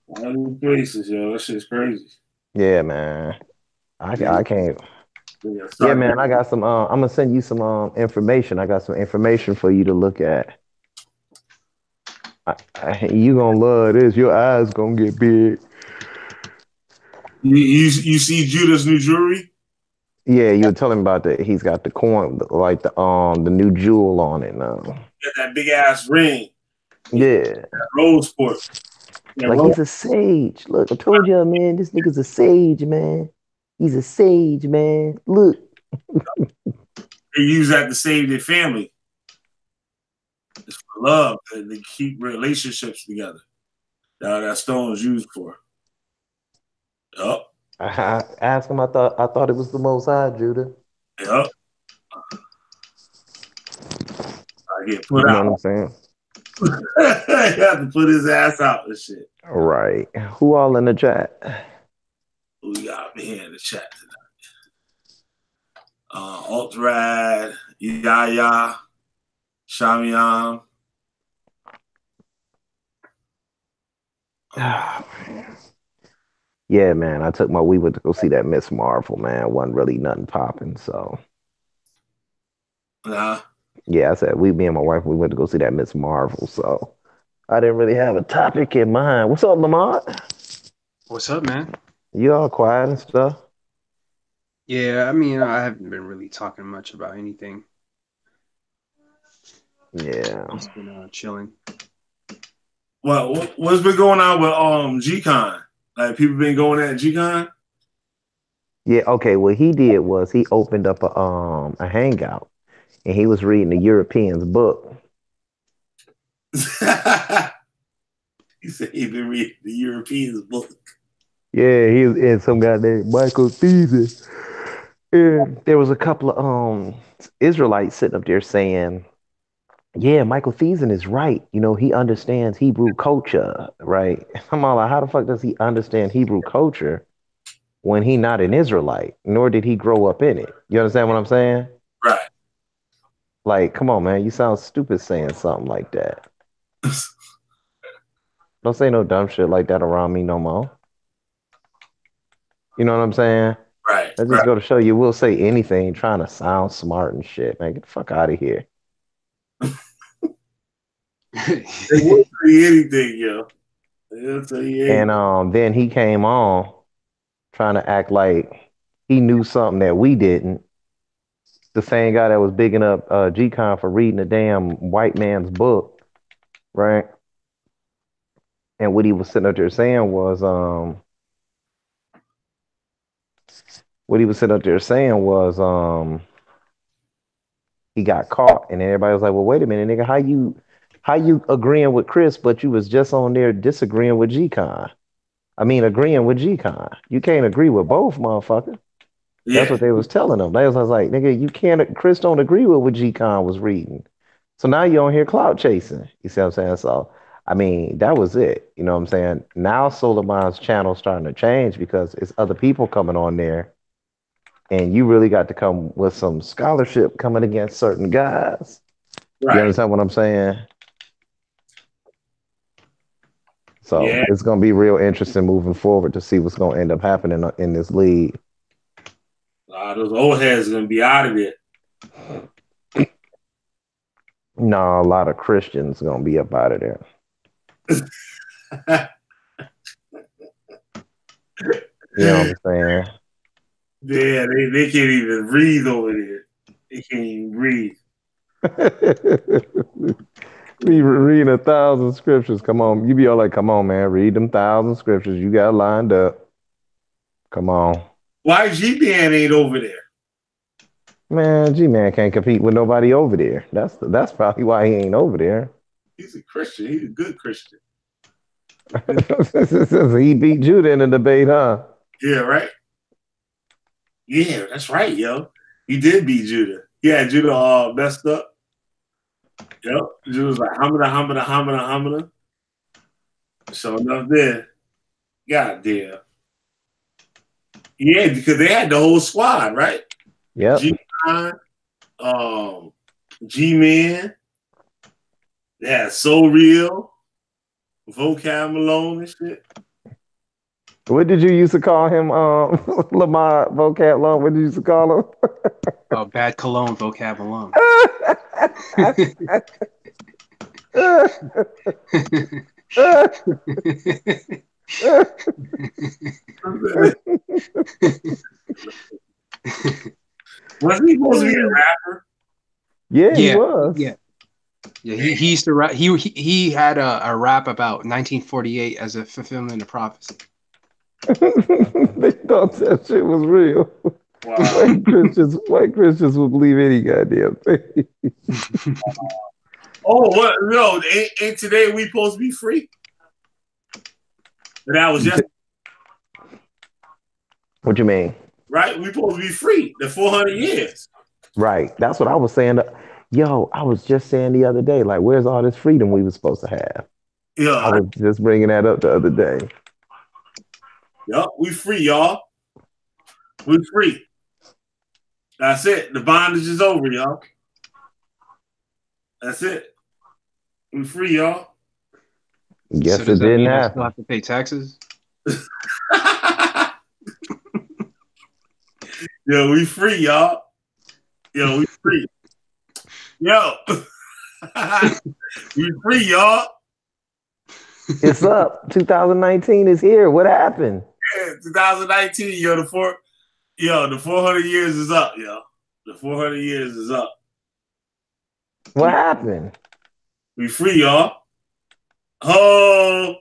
all these places, yo. That shit's crazy.
Yeah, man. I can't.
Yeah,
Yeah,
start
man. I got some. I'm gonna send you some information. I got some information for you to look at. You gonna love this. Your eyes gonna get big.
you see Judah's new jewelry?
Yeah, you were telling me about that. He's got the coin, like the new jewel on it now.
Got that big ass ring.
Yeah,
That rose quartz. That
like
rose.
he's a sage. Look, I told you, man. This nigga's a sage, man. He's a sage, man. Look.
They use that to save their family. It's for love. They keep relationships together. That stone's used for. Yup.
I asked him. I thought it was the Most High, Judah.
Yup. I get
You
put
know
out.
what I'm saying?
He had to put his ass out and shit.
All right. Who all in the chat?
Who we got me here in the chat tonight? Altrad, Yaya, Shamiam.
Yeah, man. I took my we went to go see that Miss Marvel, man. Wasn't really nothing popping. So
Nah.
yeah, I said me and my wife, we went to go see that Miss Marvel. So I didn't really have a topic in mind. What's up, Lamont?
What's up, man?
You all quiet and stuff?
Yeah, I mean, I haven't been really talking much about anything.
Yeah.
Just been chilling.
Well, what's been going on with GCon? Like people been going at GCon?
Yeah, okay. What he did was he opened up a hangout and he was reading the Europeans book.
He said he been reading the Europeans book.
Yeah, he was in some guy named Michael Thesis. And there was a couple of Israelites sitting up there saying, yeah, Michael Thiessen is right. You know, he understands Hebrew culture, right? I'm all like, how the fuck does he understand Hebrew culture when he not an Israelite, nor did he grow up in it? You understand what I'm saying?
Right.
Like, come on, man, you sound stupid saying something like that. Don't say no dumb shit like that around me no more. You know what I'm saying?
Right.
That just go to show you we'll say anything trying to sound smart and shit. Man, get the fuck out of here.
They won't say anything, yo. They'll tell you anything.
And then he came on trying to act like he knew something that we didn't. The same guy that was bigging up GCon for reading a damn white man's book, right? And what he was sitting up there saying was, he got caught, and everybody was like, "Well, wait a minute, nigga, how you agreeing with Chris, but you was just on there disagreeing with GCon? I mean, agreeing with GCon. You can't agree with both, motherfucker."
Yeah.
That's what they was telling him. They was like, "Nigga, you can't. Chris don't agree with what GCon was reading, so now you on here clout chasing." You see what I'm saying? So, I mean, that was it. You know what I'm saying? Now Soleiman's channel starting to change because it's other people coming on there. And you really got to come with some scholarship coming against certain guys.
Right.
You understand what I'm saying? So
Yeah.
it's going to be real interesting moving forward to see what's going to end up happening in this league.
Those old heads are going to be out of it.
No, a lot of Christians going to be up out of there. You know what I'm saying?
Yeah, they can't even breathe over there. They can't even breathe.
We reading 1,000 scriptures. Come on. You be all like, come on, man. Read them 1,000 scriptures. You got lined up. Come on.
Why G-Man ain't over there?
Man, G-Man can't compete with nobody over there. That's probably why he ain't over there.
He's a Christian. He's a good Christian.
He beat Judah in the debate, huh?
Yeah, right? Yeah, that's right, yo. He did beat Judah. Yeah, Judah all messed up. Yep. Judah was like, hamada. So enough there. God damn. Yeah, because they had the whole squad, right?
Yep.
G9, G-Man. They had So Real, Vocab Malone and shit.
What did you used to call him? Lamar Vocab Long. What did you used to call him?
Oh, bad cologne, vocab alone.
Was he supposed to be a rapper?
Yeah, he was.
Yeah. He used to rap. He had a rap about 1948 as a fulfillment of prophecy.
They thought that shit was real.
Wow.
White Christians will believe any goddamn thing.
Oh, what? No, ain't today we supposed to be free? But that was just
What you mean?
right. We supposed to be free. The 400 years.
Right. That's what I was saying. Yo, I was just saying the other day, like, where's all this freedom we were supposed to have?
Yeah.
I was just bringing that up the other day.
Yep, we free, y'all. We free. That's it. The bondage is over, y'all. That's it. We free, y'all.
Guess
So does
it
that
didn't
mean I
happen.
still have to pay taxes?
Yo, we free, y'all. Yo, we free. Yo. We free, y'all.
It's up. 2019 is here. What happened?
Yeah, 2019, yo, the 400 years is up, yo. The 400 years is up.
What happened?
We free, y'all. Oh.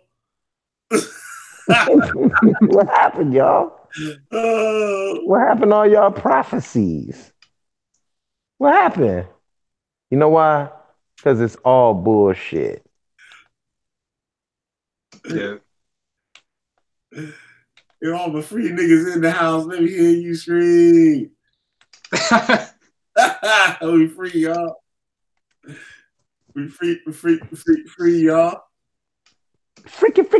What happened, y'all?
Oh.
What happened to all y'all prophecies? What happened? You know why? Because it's all bullshit.
Yeah.
Yo, all the free niggas in the house. Let me hear you scream. We free, y'all. We free, y'all.
Freaking, free.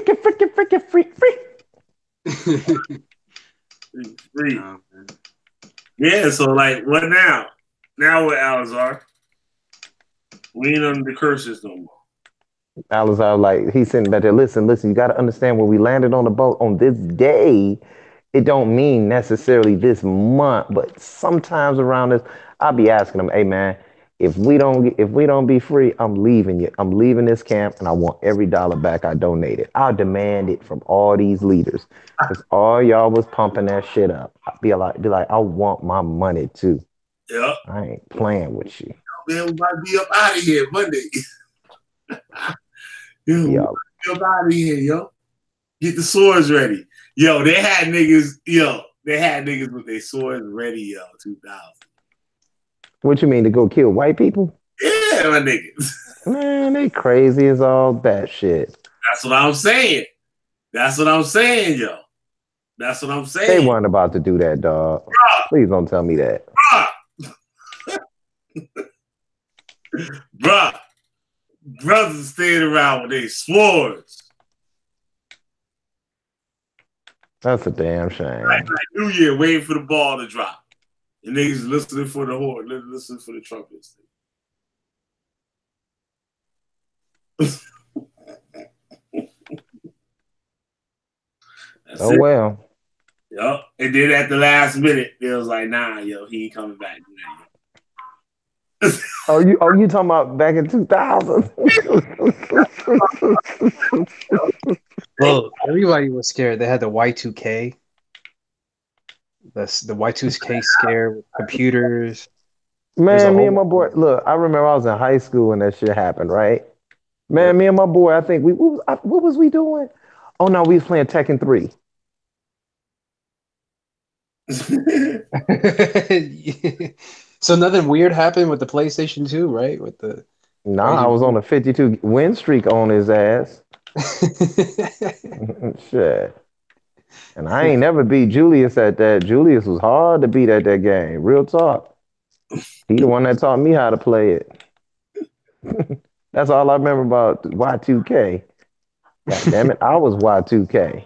We free. Yeah, so like, what now? Now what, Alizar? We ain't under the curses no more.
Alizar, like, he's sitting back there, listen, you got to understand when we landed on the boat on this day, it don't mean necessarily this month, but sometimes around this, I'll be asking them, hey man, if we don't be free, I'm leaving you. I'm leaving this camp and I want every dollar back I donated. I'll demand it from all these leaders. Because all y'all was pumping that shit up. I'll be like, I want my money too.
Yeah.
I ain't playing with you.
Man, we might be up out of here Monday. Yo,
Yeah.
Be up out of here, yo. Get the swords ready. Yo, they had niggas with their swords ready, yo, 2000.
What you mean, to go kill white people?
Yeah, my niggas.
Man, they crazy as all that shit.
That's what I'm saying. That's what I'm saying, yo. That's what I'm saying.
They weren't about to do that, dog.
Bruh.
Please don't tell me that.
Bruh. Brothers staying around with their swords.
That's a damn shame.
Like New Year, waiting for the ball to drop. And niggas listening for the horn, listening for the trumpets.
Oh, well.
Yep. And then at the last minute, it was like, nah, yo, he ain't coming back.
Oh, you talking about back in 2000?
Well, everybody was scared. They had the Y2K. The Y2K scare with computers.
Man, me and my boy, look, I remember I was in high school when that shit happened, right? Man, me and my boy, I think what was we doing? Oh no, we was playing Tekken 3.
So nothing weird happened with the PlayStation 2, right? With the
I was on a 52 win streak on his ass. Shit. And I ain't never beat Julius at that. Julius was hard to beat at that game. Real talk. He the one that taught me how to play it. That's all I remember about Y2K. God damn it, I was Y2K.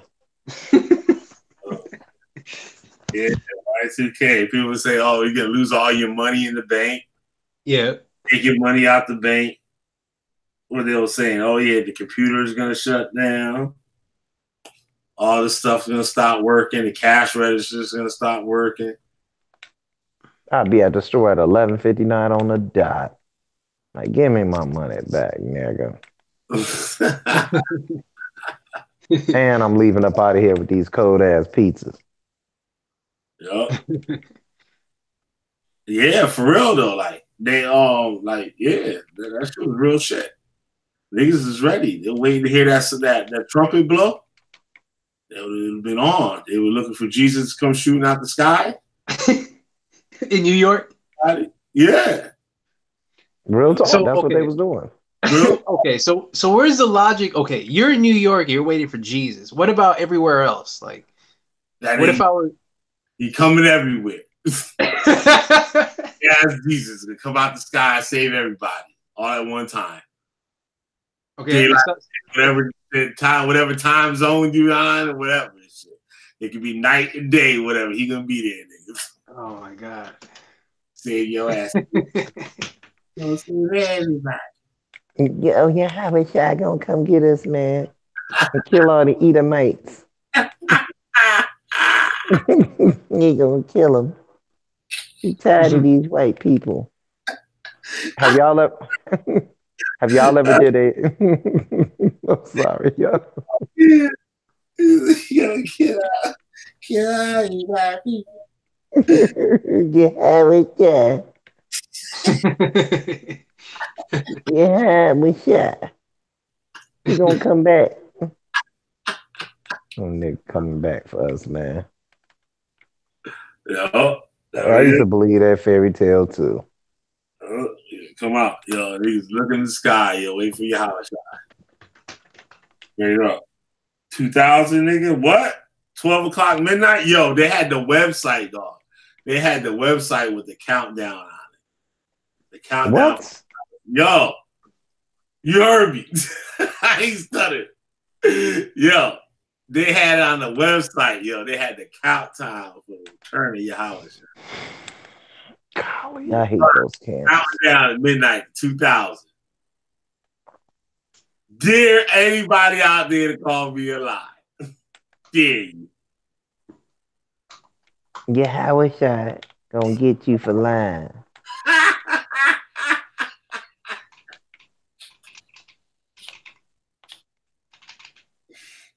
Yeah, Y2K. People say, "Oh, you're gonna lose all your money in the bank."
Yeah.
Take your money out the bank. What they were saying? Oh yeah, the computer is gonna shut down. All this stuff's gonna stop working. The cash register is gonna stop working.
I'll be at the store at 11:59 on the dot. Like, give me my money back, nigga. And I'm leaving up out of here with these cold ass pizzas.
Yup. Yeah, for real though. Like they that shit was real shit. Niggas is ready. They're waiting to hear that trumpet blow. They would have been on. They were looking for Jesus to come shooting out the sky.
In New York?
Yeah.
Real talk. So, that's what they was doing.
Okay, so where's the logic? Okay, you're in New York, you're waiting for Jesus. What about everywhere else? Like, what if I were...
He coming everywhere. Yeah, Jesus to come out the sky and save everybody all at one time.
Okay,
whatever time zone you on or whatever. It could be night and day, whatever. He gonna be there, nigga.
Oh my God.
Save your ass. Don't save everybody.
Yeah, how much y'all gonna come get us, man? And kill all the Edomites. You gonna kill them. I'm tired of these white people. Have y'all ever did a I'm sorry, y'all.
Yeah. Get out, you white people.
Yeah, we can. Yeah, we shot. You gonna come back? Oh, nigga coming back for us, man.
Yo,
I used to believe that fairy tale too.
Come out, yo. Niggas look in the sky, yo. Wait for your house shot. Straight up. 2000, nigga. What? 12 o'clock midnight? Yo, they had the website, dog. They had the website with the countdown on it. The countdown.
What?
Yo, you heard me. I ain't stuttered. Yo, they had it on the website, yo. They had the countdown for returning your house.
Golly, I hate those cans.
Countdown at midnight, 2000. Dare anybody out there to call me a lie? Dare you?
Yeah, how was I gonna get you for lying?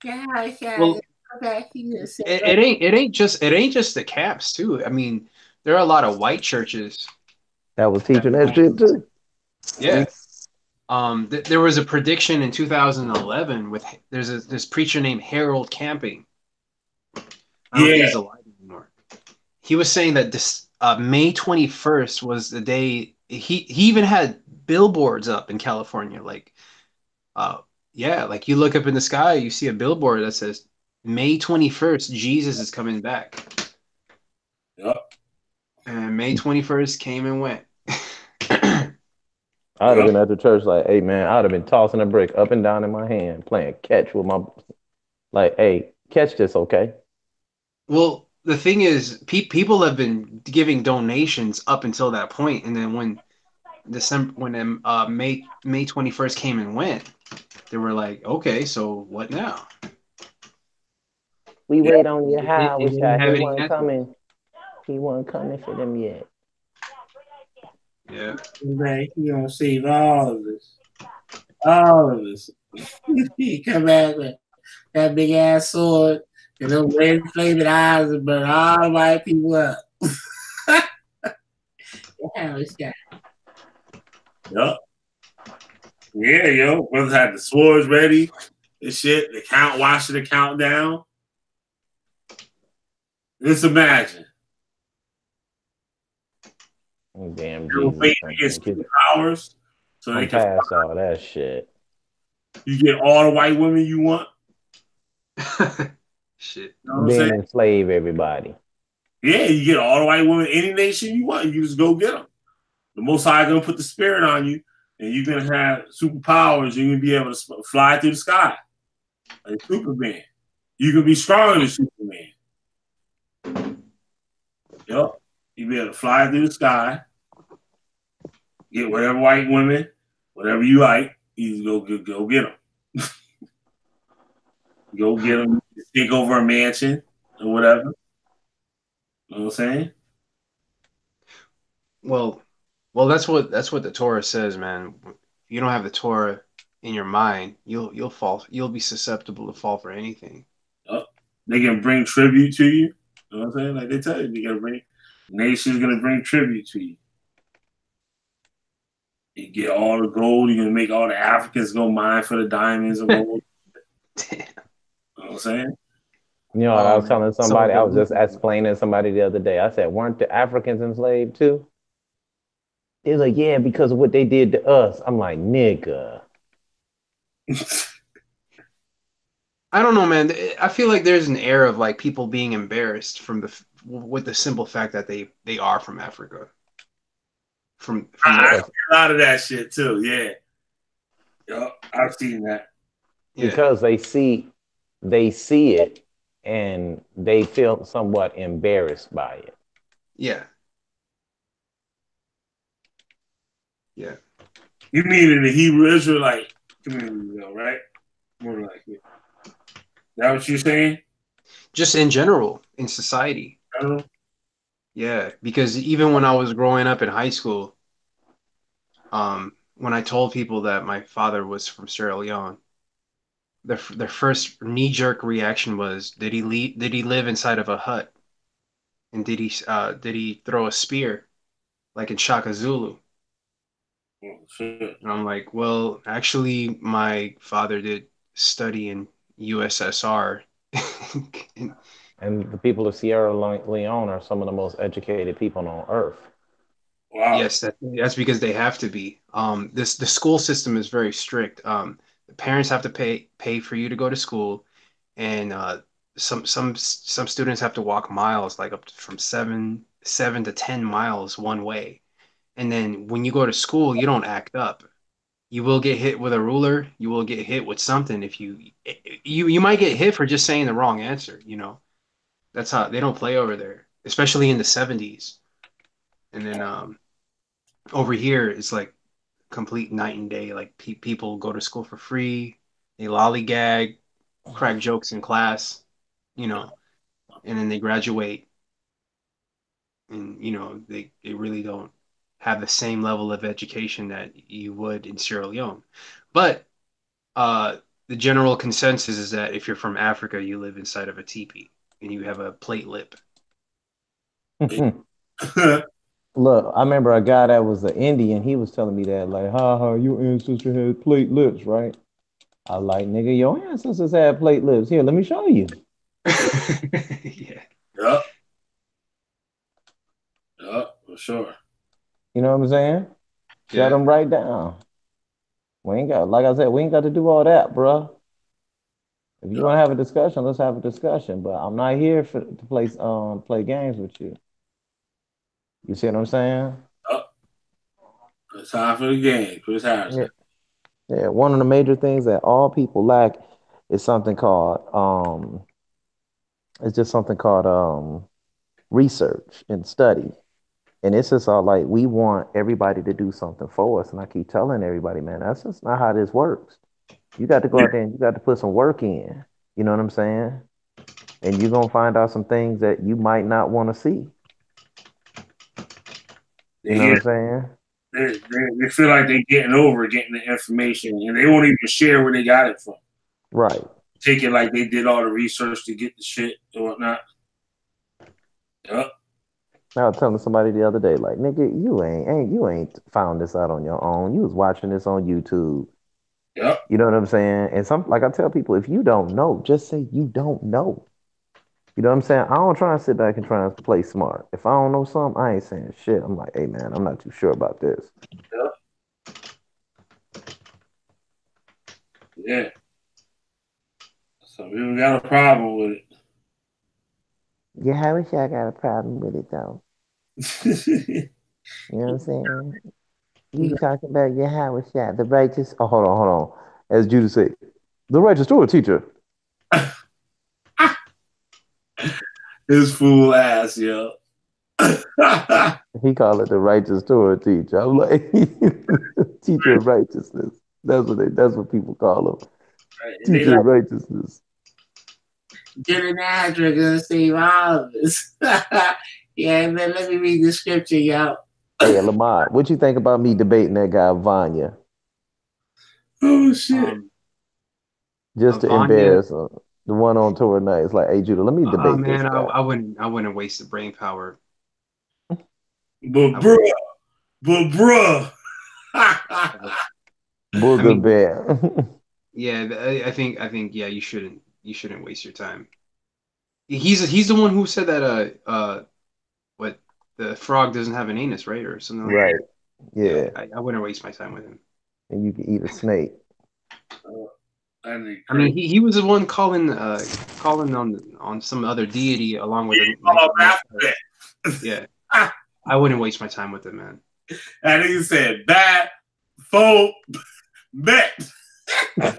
Well, it ain't just the camps too. I mean, there are a lot of white churches
that was teaching that shit too.
Yeah. There was a prediction in 2011 with there's this preacher named Harold Camping. I don't think he's alive anymore. He was saying that this May 21st was the day he even had billboards up in California. Like, like you look up in the sky, you see a billboard that says May 21st, Jesus is coming back.
Yep.
And May 21st came and went.
I'd have been at the church like, hey, man, I'd have been tossing a brick up and down in my hand, playing catch with my, like, hey, catch this, okay?
Well, the thing is, people have been giving donations up until that point, and then when May 21st came and went, they were like, okay, so what now?
We wait on your house. He
wasn't
coming. He wasn't coming for them yet.
Yeah. He gonna save all of us. All of us. He come back with that big ass sword and those red flaming eyes and burn all the white people up. Yup. Yeah, yo. Brothers had the swords ready and shit. Watching the countdown. Just imagine.
Damn,
Jesus. Superpowers, so they can
pass all that shit.
You get all the white women you want.
Shit.
You know
then enslave everybody.
Yeah, you get all the white women, any nation you want. You just go get them. The Most High gonna put the spirit on you, and you're gonna have superpowers. You're gonna be able to fly through the sky like Superman. You can be stronger than Superman. Yep. You be able to fly through the sky, get whatever white women, whatever you like, you go get them. Go get them, take over a mansion or whatever. You know what I'm saying?
Well, that's what the Torah says, man. If you don't have the Torah in your mind, you'll fall. You'll be susceptible to fall for anything.
Yep. They can bring tribute to you. You know what I'm saying? Like they tell you, they gonna bring nation's gonna bring tribute to you. You get all the gold. You're gonna make all the Africans go mine for the diamonds and gold.
Damn.
You know what I'm saying?
You know, I was telling somebody, I was just
delusional.
explaining to somebody the other day. I said, weren't the Africans enslaved too? They was like, yeah, because of what they did to us. I'm like, nigga.
I don't know, man. I feel like there's an air of like people being embarrassed from with the simple fact that they are from Africa.
I see a lot of that shit too. Yeah. Yep. I've seen that.
Yeah.
Because they see it and they feel somewhat embarrassed by it.
Yeah. Yeah.
You mean in the Hebrew Israelite community, though, right? More like it. That what you're saying?
Just in general in society.
I don't know.
Yeah, because even when I was growing up in high school, when I told people that my father was from Sierra Leone, their first knee-jerk reaction was, did he live inside of a hut? And did he throw a spear like in Shaka Zulu?
Oh, shit.
And I'm like, well, actually, my father did study in USSR.
And the people of Sierra Leone are some of the most educated people on earth.
Wow.
Yes, that's because they have to be. The school system is very strict. The parents have to pay for you to go to school, and some students have to walk miles, like from 7 to 10 miles one way. And then when you go to school, you don't act up. You will get hit with a ruler. You will get hit with something if you might get hit for just saying the wrong answer. You know, that's how they don't play over there, especially in the 70s. And then over here, it's like complete night and day. Like people go to school for free, they lollygag, crack jokes in class, you know, and then they graduate, and they really don't have the same level of education that you would in Sierra Leone. But the general consensus is that if you're from Africa, you live inside of a teepee and you have a plate lip.
Look, I remember a guy that was an Indian. He was telling me that, like, ha, your ancestor had plate lips, right? I was like, nigga, your ancestors had plate lips. Here, let me show you.
Yeah.
Yep. Yep, for sure.
You know what I'm saying? Shut
Yeah.
them right down. We ain't got, like I said, we ain't got to do all that, bro. If you want to have a discussion, let's have a discussion. But I'm not here to play games with you. You see what I'm saying?
Yep. It's time for the game, Chris Harrison.
Yeah. One of the major things that all people lack is something called it's just something called research and study. And it's just all like we want everybody to do something for us. And I keep telling everybody, man, that's just not how this works. You got to go out there and you got to put some work in. You know what I'm saying? And you're gonna find out some things that you might not want to see. You know what I'm saying?
They feel like they're getting the information, and they won't even share where they got it from.
Right.
Take it like they did all the research to get the shit and whatnot. Yep.
I was telling somebody the other day, like, nigga, you ain't found this out on your own. You was watching this on YouTube.
Yep.
You know what I'm saying? And like I tell people, if you don't know, just say you don't know. You know what I'm saying? I don't try and sit back and try and play smart. If I don't know something, I ain't saying shit. I'm like, hey man, I'm not too sure about this.
Yep. Yeah. Some people got a problem with it.
Yeah, I wish I got a problem with it though. You know what I'm saying? You talking about your Howard shot, the righteous. Oh, hold on. As Judas said, the righteous Torah teacher.
His fool ass, yo.
He called it the righteous Torah teacher. I'm like, teacher of righteousness. That's what people call him.
Right. And they
Teacher
like,
of righteousness.
get an address gonna save all of us. Yeah, man, let me read the scripture, yo.
Hey, Lamont, what you think about me debating that guy Vanya?
Oh shit.
Just to
Vanya?
embarrass him. The one on tour night. It's like, hey Judah, let me debate this
Man,
guy.
I wouldn't waste the brain power.
But bruh.
Booger Bear.
Yeah, I think yeah, you shouldn't waste your time. He's the one who said that what the frog doesn't have an anus, right, or something like
Right.
that.
Yeah.
I wouldn't waste my time with him.
And you can eat a snake.
I mean, he was the one calling on some other deity along with yeah. I wouldn't waste my time with him, man.
And he said, "Bad, full, bet."
What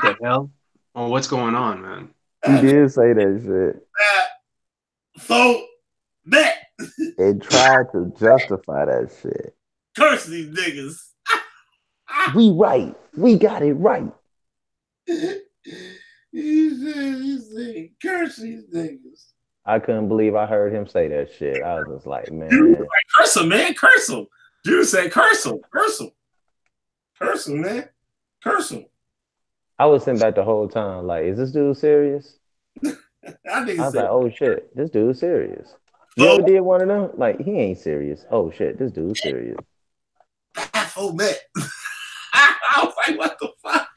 the hell? Oh, what's going on, man?
He did say that shit.
Bad, full, bet.
And tried to justify that shit.
Curse these niggas.
We right. We got it right.
He said, curse these niggas.
I couldn't believe I heard him say that shit. I was just like, man.
Curse him, man. Curse him. Judah said, curse him. Curse him. Curse him, man. Curse him.
I was sitting back the whole time like, is this dude serious?
I
was like, oh shit, this dude's serious. You ever did one of them? Like, he ain't serious. Oh shit, this dude's serious.
Oh, man. I was like, what the fuck?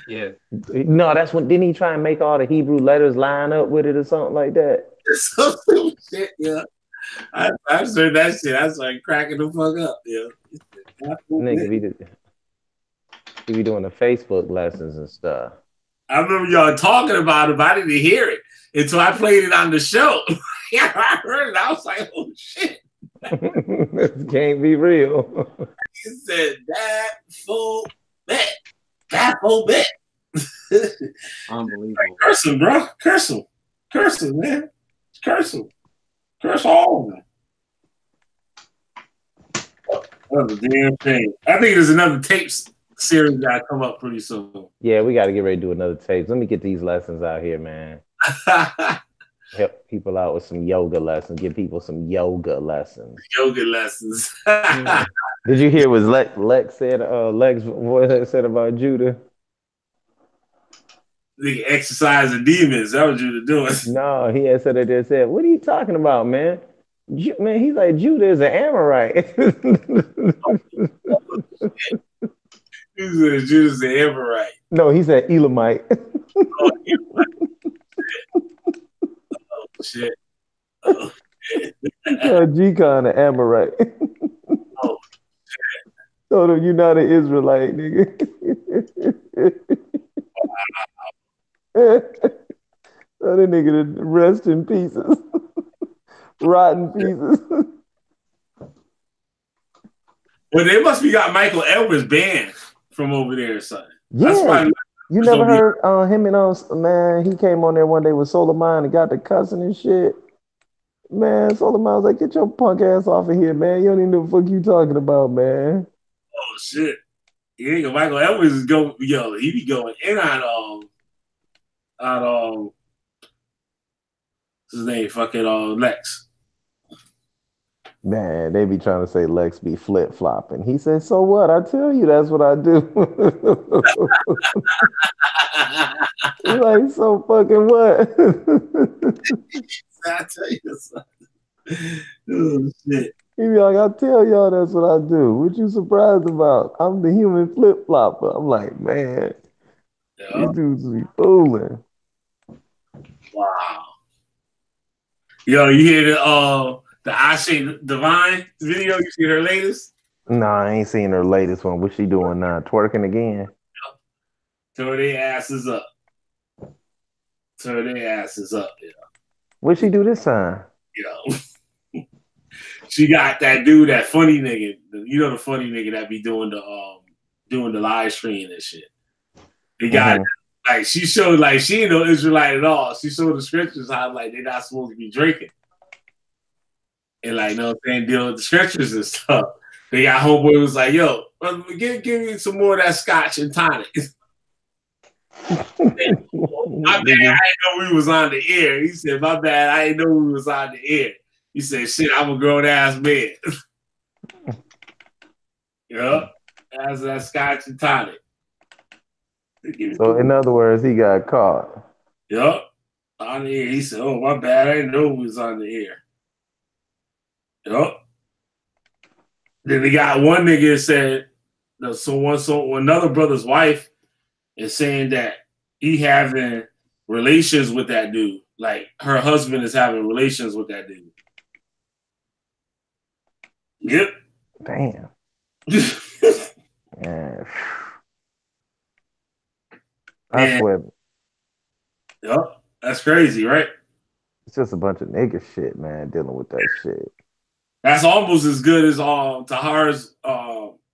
Yeah.
No, that's when didn't he try and make all the Hebrew letters line up with it or something like that?
Some stupid shit, yeah. I heard that shit. I started cracking the fuck up, yeah.
Nigga, he be doing the Facebook lessons and stuff.
I remember y'all talking about it, but I didn't hear it until I played it on the show. Yeah, I heard it. I was like, oh shit.
This can't be real.
He said that full bet. That full bet.
Unbelievable.
Like, curse him, bro. Curse him. Curse him, man. Curse him. Curse all of them. That's a damn thing. I think there's another tapes series that come up pretty soon.
Yeah, we got to get ready to do another tape. Let me get these lessons out here, man. Help people out with some yoga lessons. Give people some yoga lessons.
Yoga lessons.
Did you hear what Lex said? Lex voice said about Judah.
The exercise the demons. That was Judah doing.
No, he had said that. They said, "What are you talking about, man? Man, he's like Judah is an Amorite."
He said Judah's an Amorite.
No, he said Elamite.
Oh, shit. Oh, shit.
G-Con an Amorite.
Oh, shit.
So you're not an Israelite, nigga. So the nigga to rest in pieces. Rotten pieces.
Well, they must be got Michael Edwards banned from over there or something.
Yeah. You never heard him and man, he came on there one day with Solomon and got the cussing and shit. Man, Solomon was like, get your punk ass off of here, man. You don't even know what the fuck you talking about, man.
Oh shit. Yeah, Michael Edwards is going, yo, he be going in on what's his name? Fucking Lex.
Man, they be trying to say Lex be flip flopping. He said, "So what? I tell you, that's what I do." He's like, "So fucking what?"
I tell you something. Oh shit.
He be like, "I tell y'all, that's what I do. What you surprised about? I'm the human flip flopper." I'm like, man, these dudes be fooling.
Wow. Yo, you hear the Ashe Divine video? You see her latest?
No, I ain't seen her latest one. What's she doing now? Twerking again?
Throw their asses up. Throw their asses up, yeah.
What'd she do this time?
You know. She got that dude, that funny nigga. You know the funny nigga that be doing the live stream and shit. He got Like she showed, like she ain't no Israelite at all. She showed the scriptures how like they're not supposed to be drinking, and like, you know what I'm saying, deal with the scriptures and stuff. They got homeboy was like, "Yo, give me some more of that scotch and tonic." My bad, I didn't know we was on the air. He said, "My bad, I didn't know we was on the air." He said, "Shit, I'm a grown ass man." Yeah, that's that scotch and tonic.
So in other words, he got caught.
Yep. On the air. He said, "Oh, my bad. I didn't know we was on the air." Yep. Then they got one nigga that said, so another brother's wife is saying that he having relations with that dude. Like her husband is having relations with that dude. Yep.
Damn. Yeah. I swear.
Yep. That's crazy, right?
It's just a bunch of nigga shit, man, dealing with that shit.
That's almost as good as Tahar's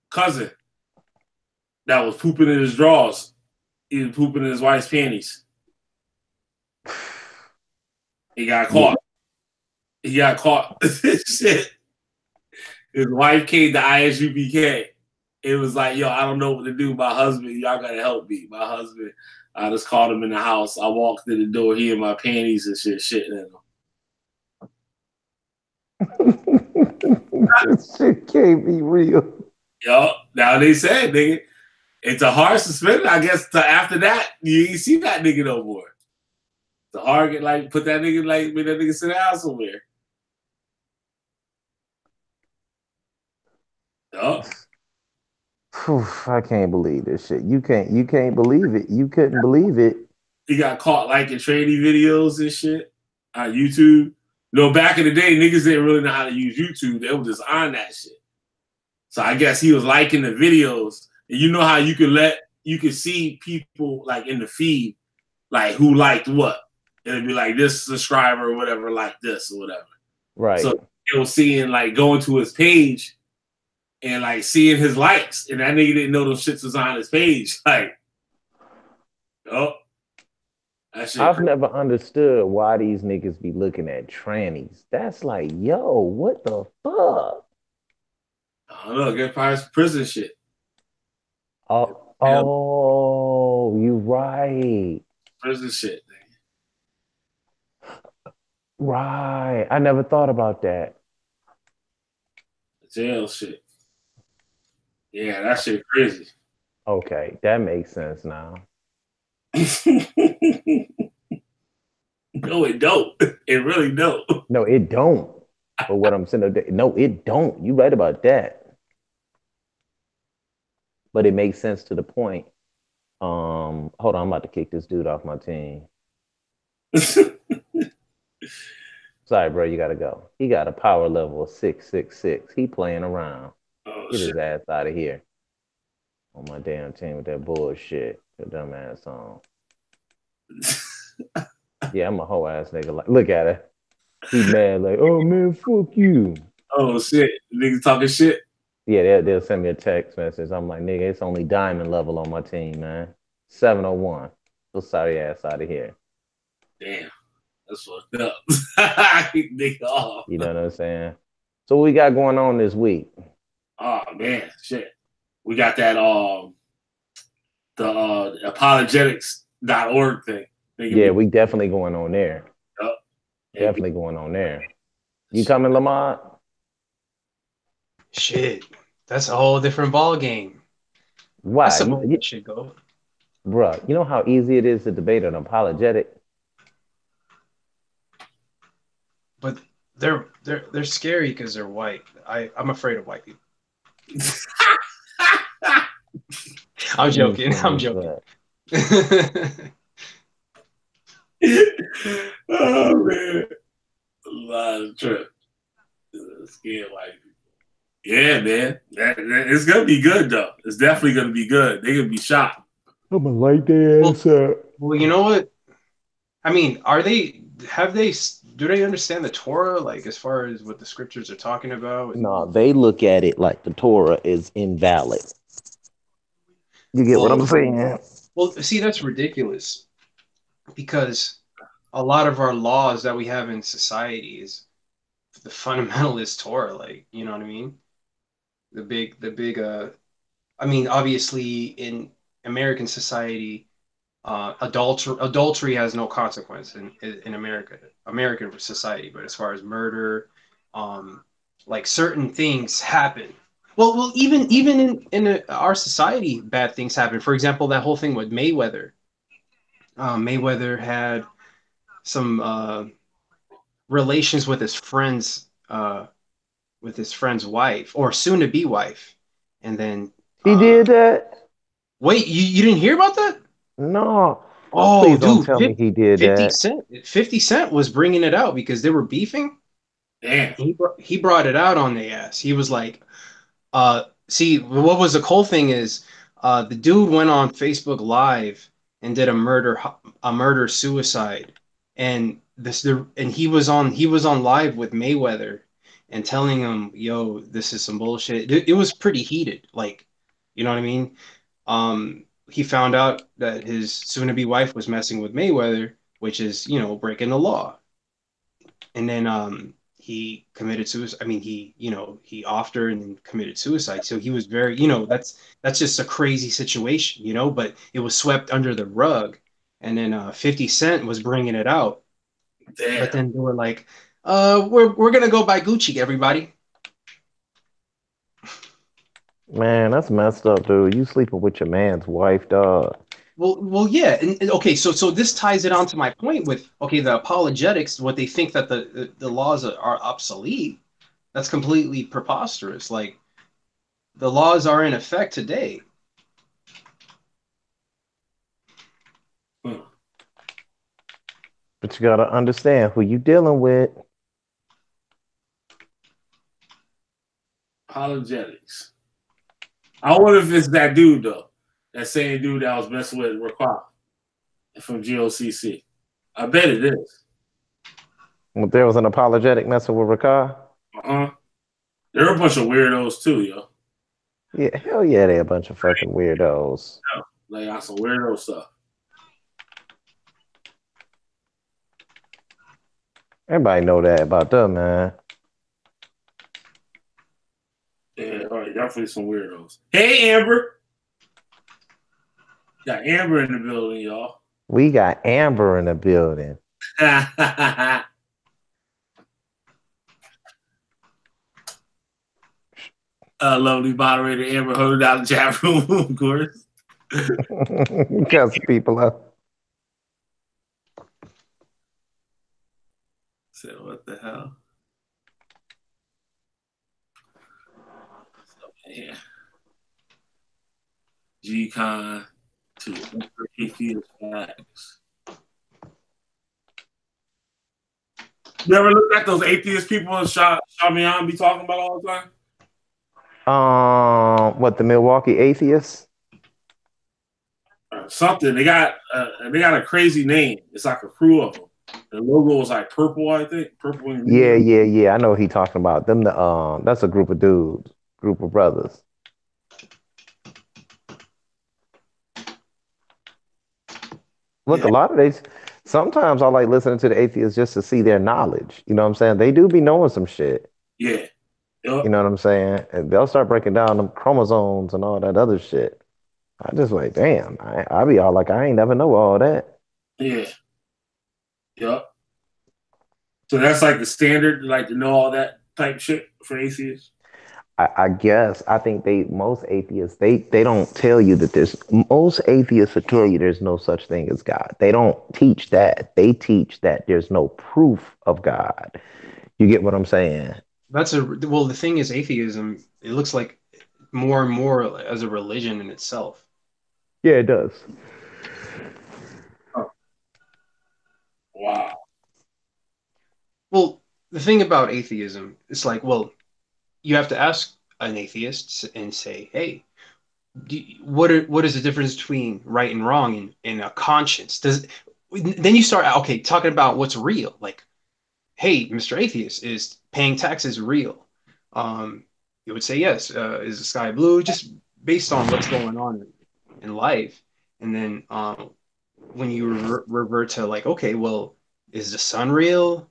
cousin that was pooping in his drawers. He was pooping in his wife's panties. He got caught. He got caught. Shit. His wife came to ISUPK. It was like, yo, I don't know what to do. My husband, y'all gotta help me. My husband, I just called him in the house. I walked through the door, he in my panties and shit in them.
This shit can't be real.
Yo, now they said, nigga, it's a hard suspended. I guess after that, you ain't see that nigga no more. The hard get like put that nigga like make that nigga sit down somewhere. Yup.
I can't believe this shit. You can't believe it. You couldn't believe it.
He got caught liking trading videos and shit on YouTube. No, back in the day, niggas didn't really know how to use YouTube. They were just on that shit. So I guess he was liking the videos. And you know how you could see people like in the feed, like who liked what. It'd be like this subscriber or whatever liked this or whatever.
Right.
So they was seeing like going to his page and like seeing his likes. And that nigga didn't know those shits was on his page. Like, oh.
I've never understood why these niggas be looking at trannies. That's like, yo, what the fuck?
I don't know, get probably some prison shit.
Oh, you right.
Prison shit, man.
Right. I never thought about that.
Jail shit. Yeah, that shit crazy.
Okay, that makes sense now.
No, it don't. It really don't.
No, it don't. But what I'm saying, no, it don't. You right about that. But it makes sense to the point. Hold on, I'm about to kick this dude off my team. Sorry, bro, you gotta go. He got a power level of 666. He playing around. Get his ass out of here. On my damn team with that bullshit. Your dumb ass on. Yeah, I'm a whole ass nigga. Like, look at it. He mad like, oh man, fuck you.
Oh shit, niggas talking shit.
Yeah, they'll send me a text message. I'm like, nigga, it's only diamond level on my team, man. 701. So sorry ass out of here.
Damn, that's fucked up. Nigga off.
You know what I'm saying? So what we got going on this week?
Oh man, shit. We got that the apologetics.org thing.
Yeah, we definitely going on there.
Yep.
Definitely going on there. You coming, Lamont?
Shit, that's a whole different ball game.
Why?
That's some shit, go.
Bruh, you know how easy it is to debate an apologetic?
But they're scary because they're white. I'm afraid of white people. I'm joking. I'm joking.
Oh man, a lot of trip. Scared white people. Yeah, man, it's gonna be good though. It's definitely gonna be good. They're gonna be shocked.
I'm gonna light their ass up.
Well, you know what? I mean, do they understand the Torah, like as far as what the scriptures are talking about?
No, they look at it like the Torah is invalid. You get what I'm saying?
Well, see, that's ridiculous because a lot of our laws that we have in society is the fundamentalist Torah, like, you know what I mean? The big I mean, obviously in American society, adultery has no consequence in American society, but as far as murder, like certain things happen. Well, even in our society, bad things happen. For example, that whole thing with Mayweather. Mayweather had some relations with his friend's wife or soon to be wife, and then
He did that?
wait, you didn't hear about that?
No.
Oh,
Please don't
dude,
tell me he did
50
that.
Cent, 50 Cent was bringing it out because they were beefing.
Damn.
He brought it out on the ass. He was like, see, what was the cool thing is, the dude went on Facebook Live and did a murder suicide, and he was on live with Mayweather and telling him, "Yo, this is some bullshit." It was pretty heated, like, you know what I mean? He found out that his soon-to-be wife was messing with Mayweather, which is, breaking the law. And then he committed suicide. I mean, he offed her and then committed suicide. So he was very, that's just a crazy situation, but it was swept under the rug. And then 50 Cent was bringing it out.
Damn.
But then they were like, we're gonna go buy Gucci, everybody.
Man, that's messed up, dude. You sleeping with your man's wife, dog.
Well, yeah, and okay, so this ties it on to my point with, okay, the apologetics, what they think that the laws are obsolete. That's completely preposterous. Like, the laws are in effect today.
Hmm.
But you gotta understand who you dealing with.
Apologetics. I wonder if it's that dude though. That same dude that was messing with Raquel from GOCC. I bet it is.
Well, there was an apologetic messing with Ricard.
Uh-huh. They're a bunch of weirdos too, yo.
Yeah, hell yeah, they a bunch of fucking weirdos.
Yeah. Like on some weirdo stuff.
Everybody know that about them, man.
Yeah, all right, definitely some weirdos. Hey, Amber. Got Amber in the building, y'all.
We got Amber in the building.
Lovely moderator Amber holding down the chat room, of course.
Cuss people up.
So what the hell? So, yeah. G-Con to atheist facts. You ever look at those atheist people in Shamian be talking about all the time?
What, the Milwaukee Atheists?
Something. They got a crazy name. It's like a crew of them. The logo was like purple, I think. Purple and green.
Yeah. I know what he talking about. Them that's a group of dudes, group of brothers. Look, a lot of these. Sometimes I like listening to the atheists just to see their knowledge. You know what I'm saying? They do be knowing some shit.
Yeah. Yep.
You know what I'm saying? And they'll start breaking down them chromosomes and all that other shit. I just like, damn, I be all like, I ain't never know all that.
Yeah. Yep. So that's like the standard, like to know all that type shit for atheists.
I guess I think most atheists they don't tell you that most atheists will tell you there's no such thing as God. They don't teach that. They teach that there's no proof of God. You get what I'm saying?
The thing is, atheism, it looks like more and more as a religion in itself.
Yeah, it does.
Oh. Wow.
Well, the thing about atheism, it's like, well, you have to ask an atheist and say, hey, what is the difference between right and wrong and a conscience? Then you start, okay, talking about what's real. Like, hey, Mr. Atheist, is paying taxes real? You would say yes. Is the sky blue? Just based on what's going on in life. And then when you revert to like, okay, well, is the sun real?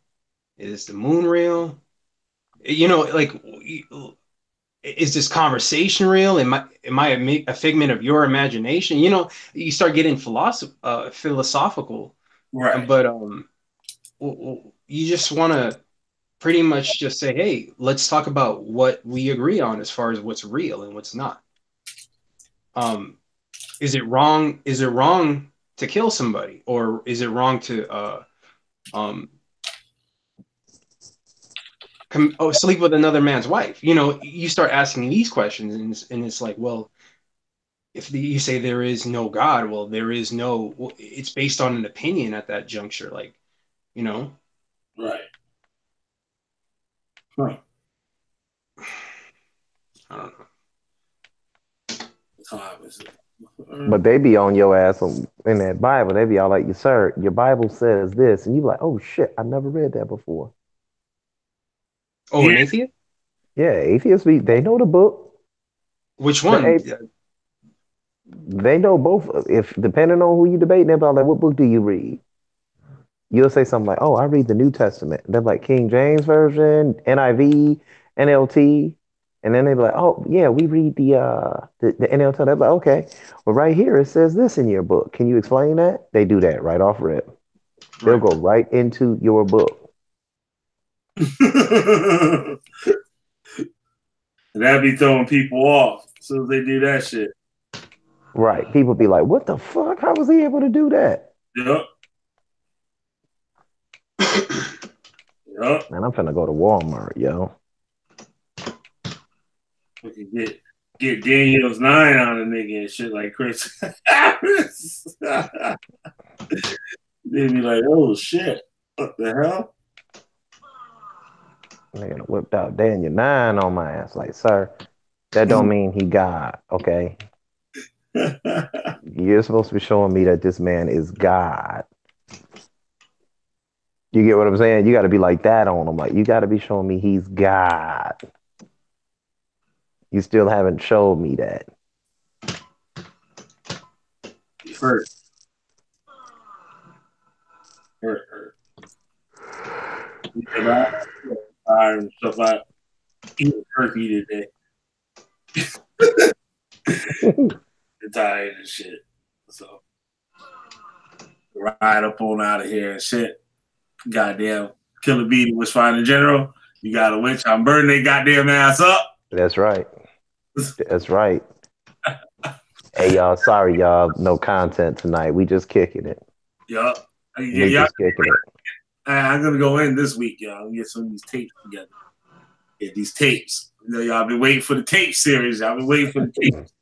Is the moon real? You know, like, is this conversation real? Am I a figment of your imagination? You know, you start getting philosophical,
Right.
but you just want to pretty much just say, hey, let's talk about what we agree on as far as what's real and what's not. Is it wrong? Is it wrong to kill somebody, or is it wrong to sleep with another man's wife? You know, you start asking these questions, and it's like, well, if you say there is no God, well, there is no. It's based on an opinion at that juncture, like, you know.
Right. Huh.
I don't know.
But they be on your ass in that Bible. They be all like, sir, your Bible says this. And you like, oh shit, I never read that before.
Oh,
Yeah.
an atheist?
Yeah, atheists, they know the book.
Which one?
They know both. If depending on who you debate, they'll be like, what book do you read? You'll say something like, oh, I read the New Testament. They're like King James Version, NIV, NLT. And then they'll be like, oh, yeah, we read the NLT. They're like, okay, well, right here it says this in your book. Can you explain that? They do that right off rip. They'll go right into your book.
That'd be throwing people off as soon as they do that shit.
Right. People be like, what the fuck? How was he able to do that?
Yep. Yep.
Man, I'm finna go to Walmart, yo.
We can get Daniel's 9 on a nigga and shit like Chris Harris. They'd be like, oh shit, what the hell?
Nigga whipped out Daniel 9 on my ass. Like, sir, that don't mean he God, okay? You're supposed to be showing me that this man is God. You get what I'm saying? You got to be like that on him. Like, you got to be showing me he's God. You still haven't showed me that.
Hurt. Tired and stuff like eating turkey today. Tired and shit. So ride up on out of here and shit. Goddamn Killer Bee was fine in general. You got a witch. I'm burning their goddamn ass up.
That's right. That's right. Hey y'all, sorry y'all, no content tonight. We just kicking it.
Yup.
We just kicking it.
I'm gonna go in this week, y'all. Get some of these tapes together. Get these tapes. You know, y'all been waiting for the tape series. Y'all been waiting for the tapes.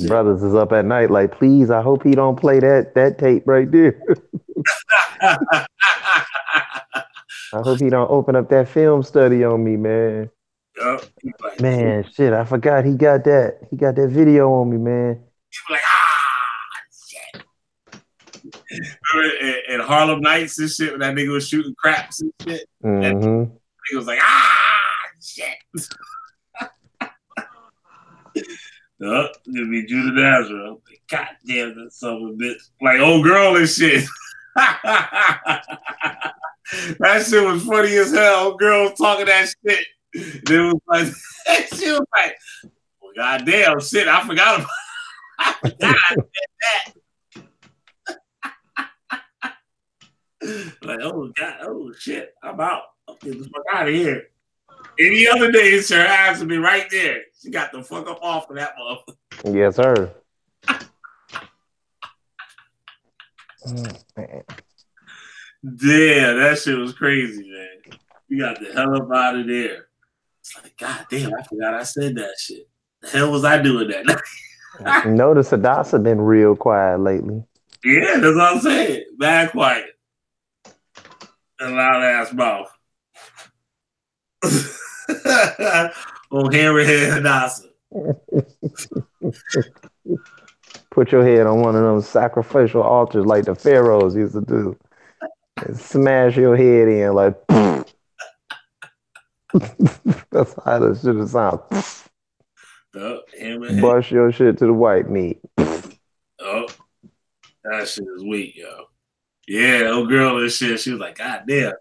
Brothers is up at night, like, please, I hope he don't play that tape right there. I hope he don't open up that film study on me, man.
Yep. Like,
man, shit, I forgot he got that. He got that video on me, man.
Like, shit. And Harlem Nights and shit when that nigga was shooting craps and shit.
Mm-hmm.
He was like, shit. Yup, it'd be Judah Nazareth. God damn, that son of a bitch. Like old girl and shit. That shit was funny as hell. Old girl was talking that shit. And it was like, she was like, well, goddamn, shit, I forgot about that. Like, oh, God, oh, shit, I'm out. I'll get the fuck out of here. Any other day, her ass would be right there. She got the fuck up off of that motherfucker.
Yes, sir. Man.
Damn, that shit was crazy, man. We got the hell up out of there. It's like, God damn, I forgot I said that shit. The hell was I doing that?
Notice Hadassah been real quiet lately.
Yeah, that's what I'm saying. Bad quiet. And loud ass mouth. Oh, Hammerhead Hadassah.
Put your head on one of them sacrificial altars like the pharaohs used to do. And smash your head in like that's how that shit sounds. Bust your shit to the white meat.
That shit is weak, yo. Yeah, old girl and shit. She was like, God damn.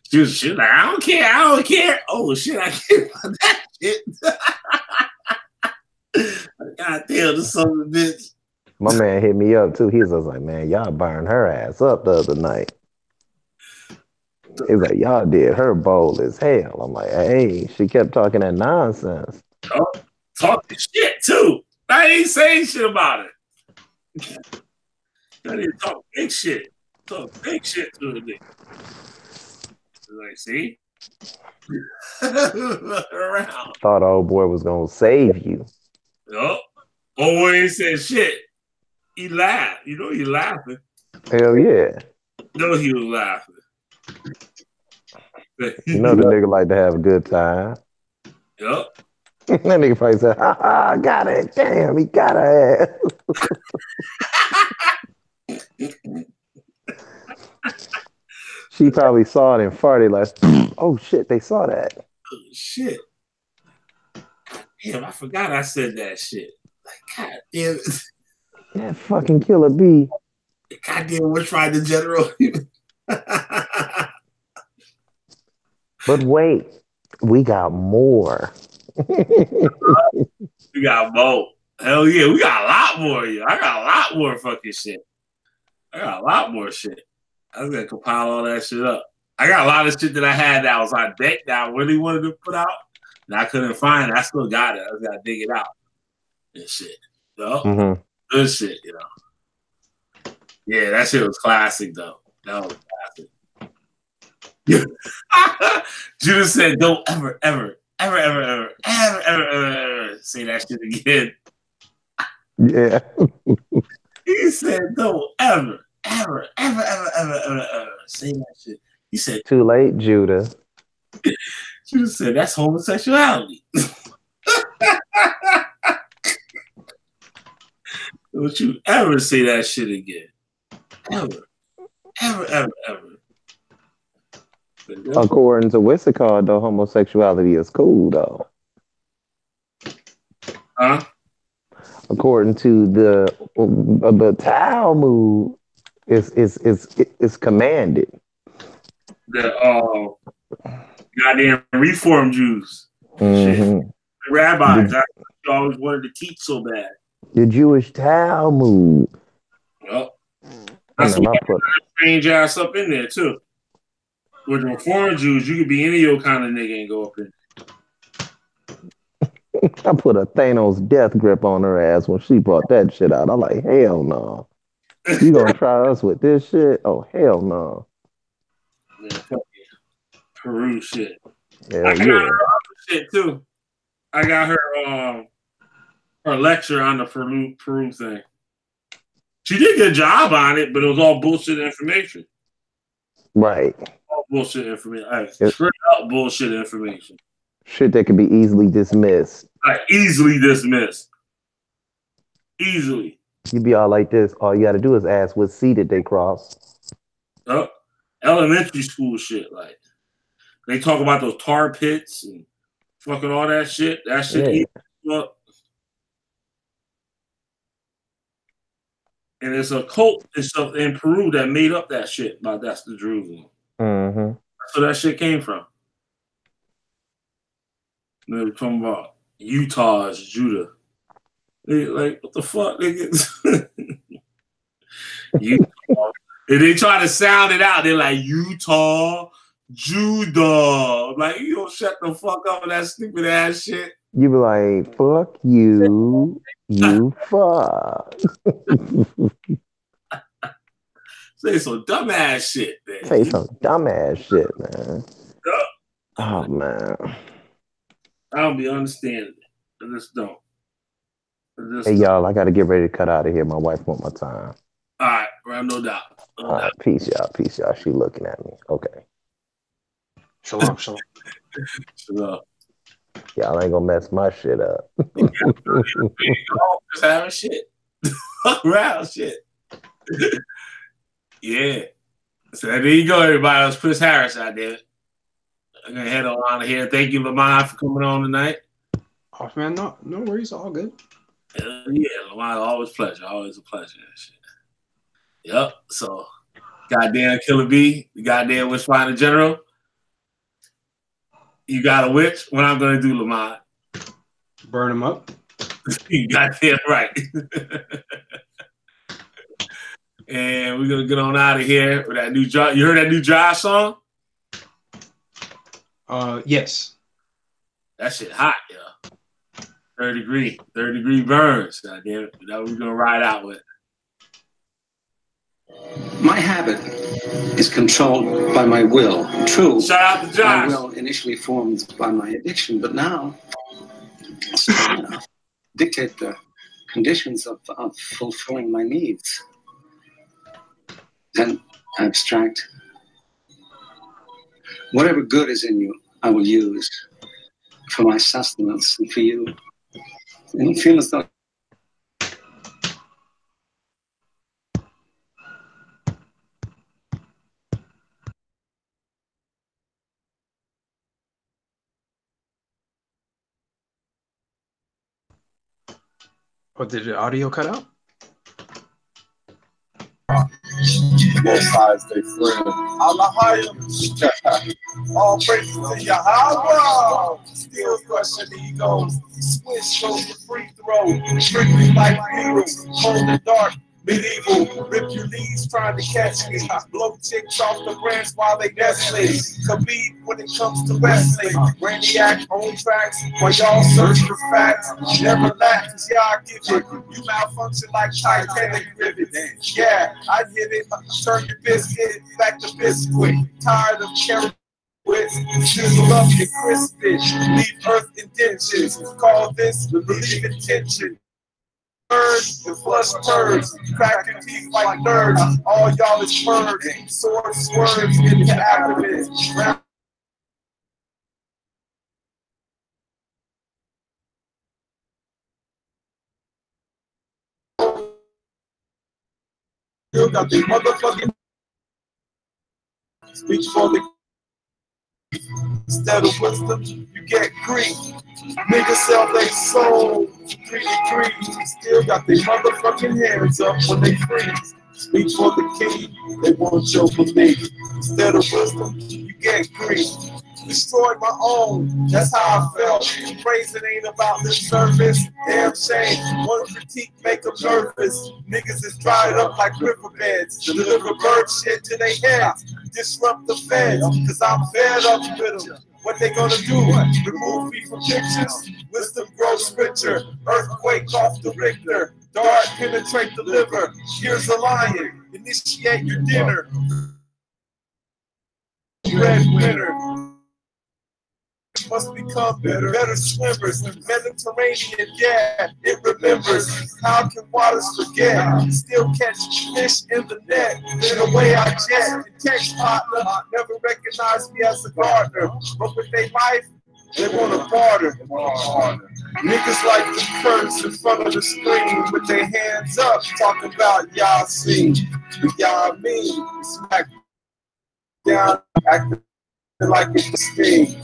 She was like, I don't care. Oh shit, I care about that shit. God damn, this son of a bitch.
My man hit me up too. He was like, man, y'all burned her ass up the other night. He's like, y'all did her bold as hell. I'm like, hey, she kept talking that nonsense.
Oh, talking shit too. I ain't saying shit about it. I didn't talk big shit. Talk big shit to the nigga. Like, see? Around.
Thought old boy was gonna save you.
Yup. Oh, when he said shit, he laughed. You know he laughing.
Hell yeah.
You know he was laughing.
You know the nigga like to have a good time.
Yup.
That nigga probably said, ha ha, got it. Damn, he got her ass. She probably saw it and farted like, oh shit, they saw that.
Oh, shit. Damn, I forgot I said that shit. Like, God damn it.
That fucking killer bee.
Goddamn witchfinger general.
But wait, we got more.
We got more. Hell yeah, we got a lot more. Yeah. I got a lot more fucking shit. I got a lot more shit. I was gonna compile all that shit up. I got a lot of shit that I had that was on deck that I really wanted to put out, and I couldn't find it. I still got it. I just gotta dig it out and shit. You know? Good shit, you know. Yeah, that shit was classic though. That was classic. Judah said, "Don't ever say that shit again."
Yeah.
He said, "Don't ever say that shit." He said,
"Too late, Judah."
Judah said, "That's homosexuality." Don't you ever say that shit again. Ever.
According to Issachar, though, homosexuality is cool, though.
Huh?
According to the Talmud, it's commanded.
The goddamn Reform Jews.
Mm-hmm.
Shit. The rabbis. I always wanted to teach so bad.
The Jewish Talmud.
Yep. That's why I put strange ass up in there too. With the Reform Jews, you could be any old kind of nigga and go up in.
I put a Thanos death grip on her ass when she brought that shit out. I'm like, hell no. You gonna try us with this shit? Oh, hell no.
Yeah, fuck yeah. Peru shit.
Hell
I got
yeah.
her other shit too. I got her lecture on the Peru thing. She did a good job on it, but it was all bullshit information.
Right.
All bullshit information. Straight up bullshit information.
Shit that could be easily dismissed.
Like easily dismissed. Easily.
You'd be all like this. All you got to do is ask what sea did they cross.
Elementary school shit. Like they talk about those tar pits and fucking all that shit. That shit. Yeah. And it's a cult in Peru that made up that shit about that's the Jerusalem.
Mm-hmm.
So that shit came from. They were talking about Utah as Judah. They like, what the fuck, nigga? Utah. And they try to sound it out. They're like, Utah, Judah. Like, you don't shut the fuck up with that stupid ass shit.
You be like, fuck you, you fuck.
Say some dumbass shit, man.
Say some dumbass shit, man. Oh, man.
I don't be understanding it. I just don't.
Hey, y'all, I got to get ready to cut out of here. My wife want my time.
All right, well, no doubt.
All right, peace, y'all. Peace, y'all. She looking at me. Okay.
Shalom.
Shalom.
Y'all ain't gonna mess my shit up.
Just having shit. Fuck around shit. Yeah. So there you go, everybody. It was Chris Harris out there. I'm gonna head on out of here. Thank you, Lamont, for coming on tonight.
Oh man, no worries, all good.
Yeah, Lamont, always a pleasure. Always a pleasure. Yep. So, goddamn Killer B, the goddamn witchfinder general. You got a witch? What I'm gonna do, Lamont?
Burn them up.
You goddamn right. And we're gonna get on out of here with that new Josh. You heard that new Josh song?
Yes.
That shit hot, yeah. 30 degree burns. Goddamn it. That we're gonna ride out with.
My habit is controlled by my will. True.
Shout out to Josh.
My will initially formed by my addiction, but now dictate the conditions of fulfilling my needs. Then abstract. Whatever good is in you, I will use for my sustenance and for you. I don't feel as though.
What, did the audio cut out?
Both sides, they friend. Allah all praises to Yahweh. Still crushing egos. Switch goes to free throw. Strictly like heroes. Cold and dark. Medieval, rip your knees trying to catch me. Blow chicks off the branch while they nestling. Khabib when it comes to wrestling. Brainiac on tracks while y'all search for facts. Never laugh cause y'all give it. You malfunction like Titanic rivets. Yeah, I hit it. Turn your biscuit back to biscuit. Tired of carrots. Sizzle up and crisp it. Leave earth indentions. Call this believe intention. Birds and flush turds, crack your teeth like nerds. All y'all is birds, sword swerves into abdomens. You got the motherfucking speech for the instead of wisdom, you get grief. Niggas sell their soul to 3 degrees. Still got their motherfucking hands up when they freeze. Speak for the king, they want your belief. Instead of wisdom, you get grief. Destroyed my own, that's how I felt. Praising ain't about lip service. Damn shame, one critique make them nervous. Niggas is dried up like riverbeds. Deliver bird shit to their heads. Disrupt the feds, cause I'm fed up with them. What they gonna do? Remove me from pictures? Wisdom grows richer. Earthquake off the Richter. Dart penetrate the liver. Here's a lion. Initiate your dinner. Red winner. Must become better swimmers. Mediterranean, yeah, it remembers. How can waters forget? Still catch fish in the net. In the way I jet. The text partner never recognized me as a gardener. But with their life, they want to barter. Niggas like to curse in front of the screen with their hands up, talking about y'all see, y'all mean. Smack down, acting like it's a scheme.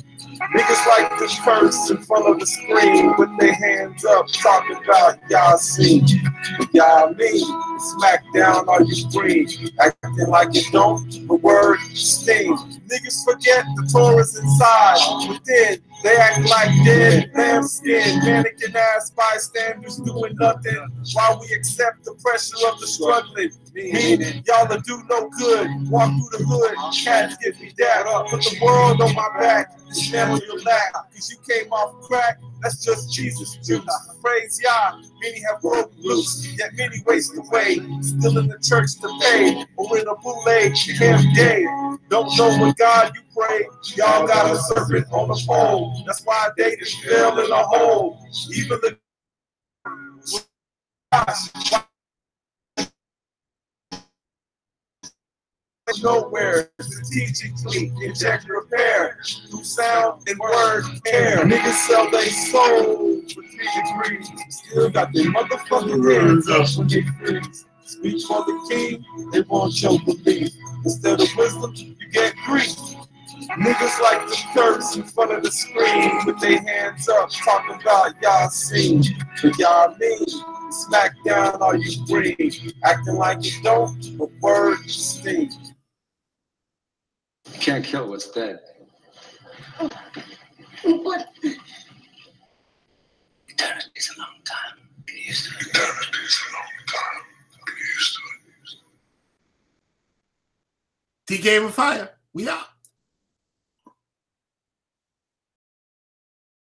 Niggas like to curse in front of the screen with their hands up, talking about y'all see, y'all mean. Smack down all you green, acting like it don't, the word sting. Niggas forget the Torah's inside, but then they act like dead lambskin, mannequin ass bystanders doing nothing while we accept the pressure of the struggling. Meaning, y'all to do no good. Walk through the hood, cats get me down. Put the world on my back, stand on your lap. Cause you came off crack, that's just Jesus juice. Praise Yah, many have broken loose, yet many waste away. Still in the church to pay, or in a bootleg camp day. Don't know what God you pray. Y'all got a serpent on the pole. That's why they just fell in a hole. Even the nowhere strategically inject repair through sound and word care. Niggas sell their soul for 3 degrees. Still got their motherfucking hands up when they freeze. Speak for the king, they want your belief. Instead of wisdom, you get grief. Niggas like to curse in front of the screen with their hands up, talking about y'all see, but y'all mean. Smack down all you breathe. Acting like you don't, but words sting.
You can't kill what's dead.
What?
Eternity's a long time. Get used to it.
Eternity's a long time. Get used to it.
T Game of Fire. We out.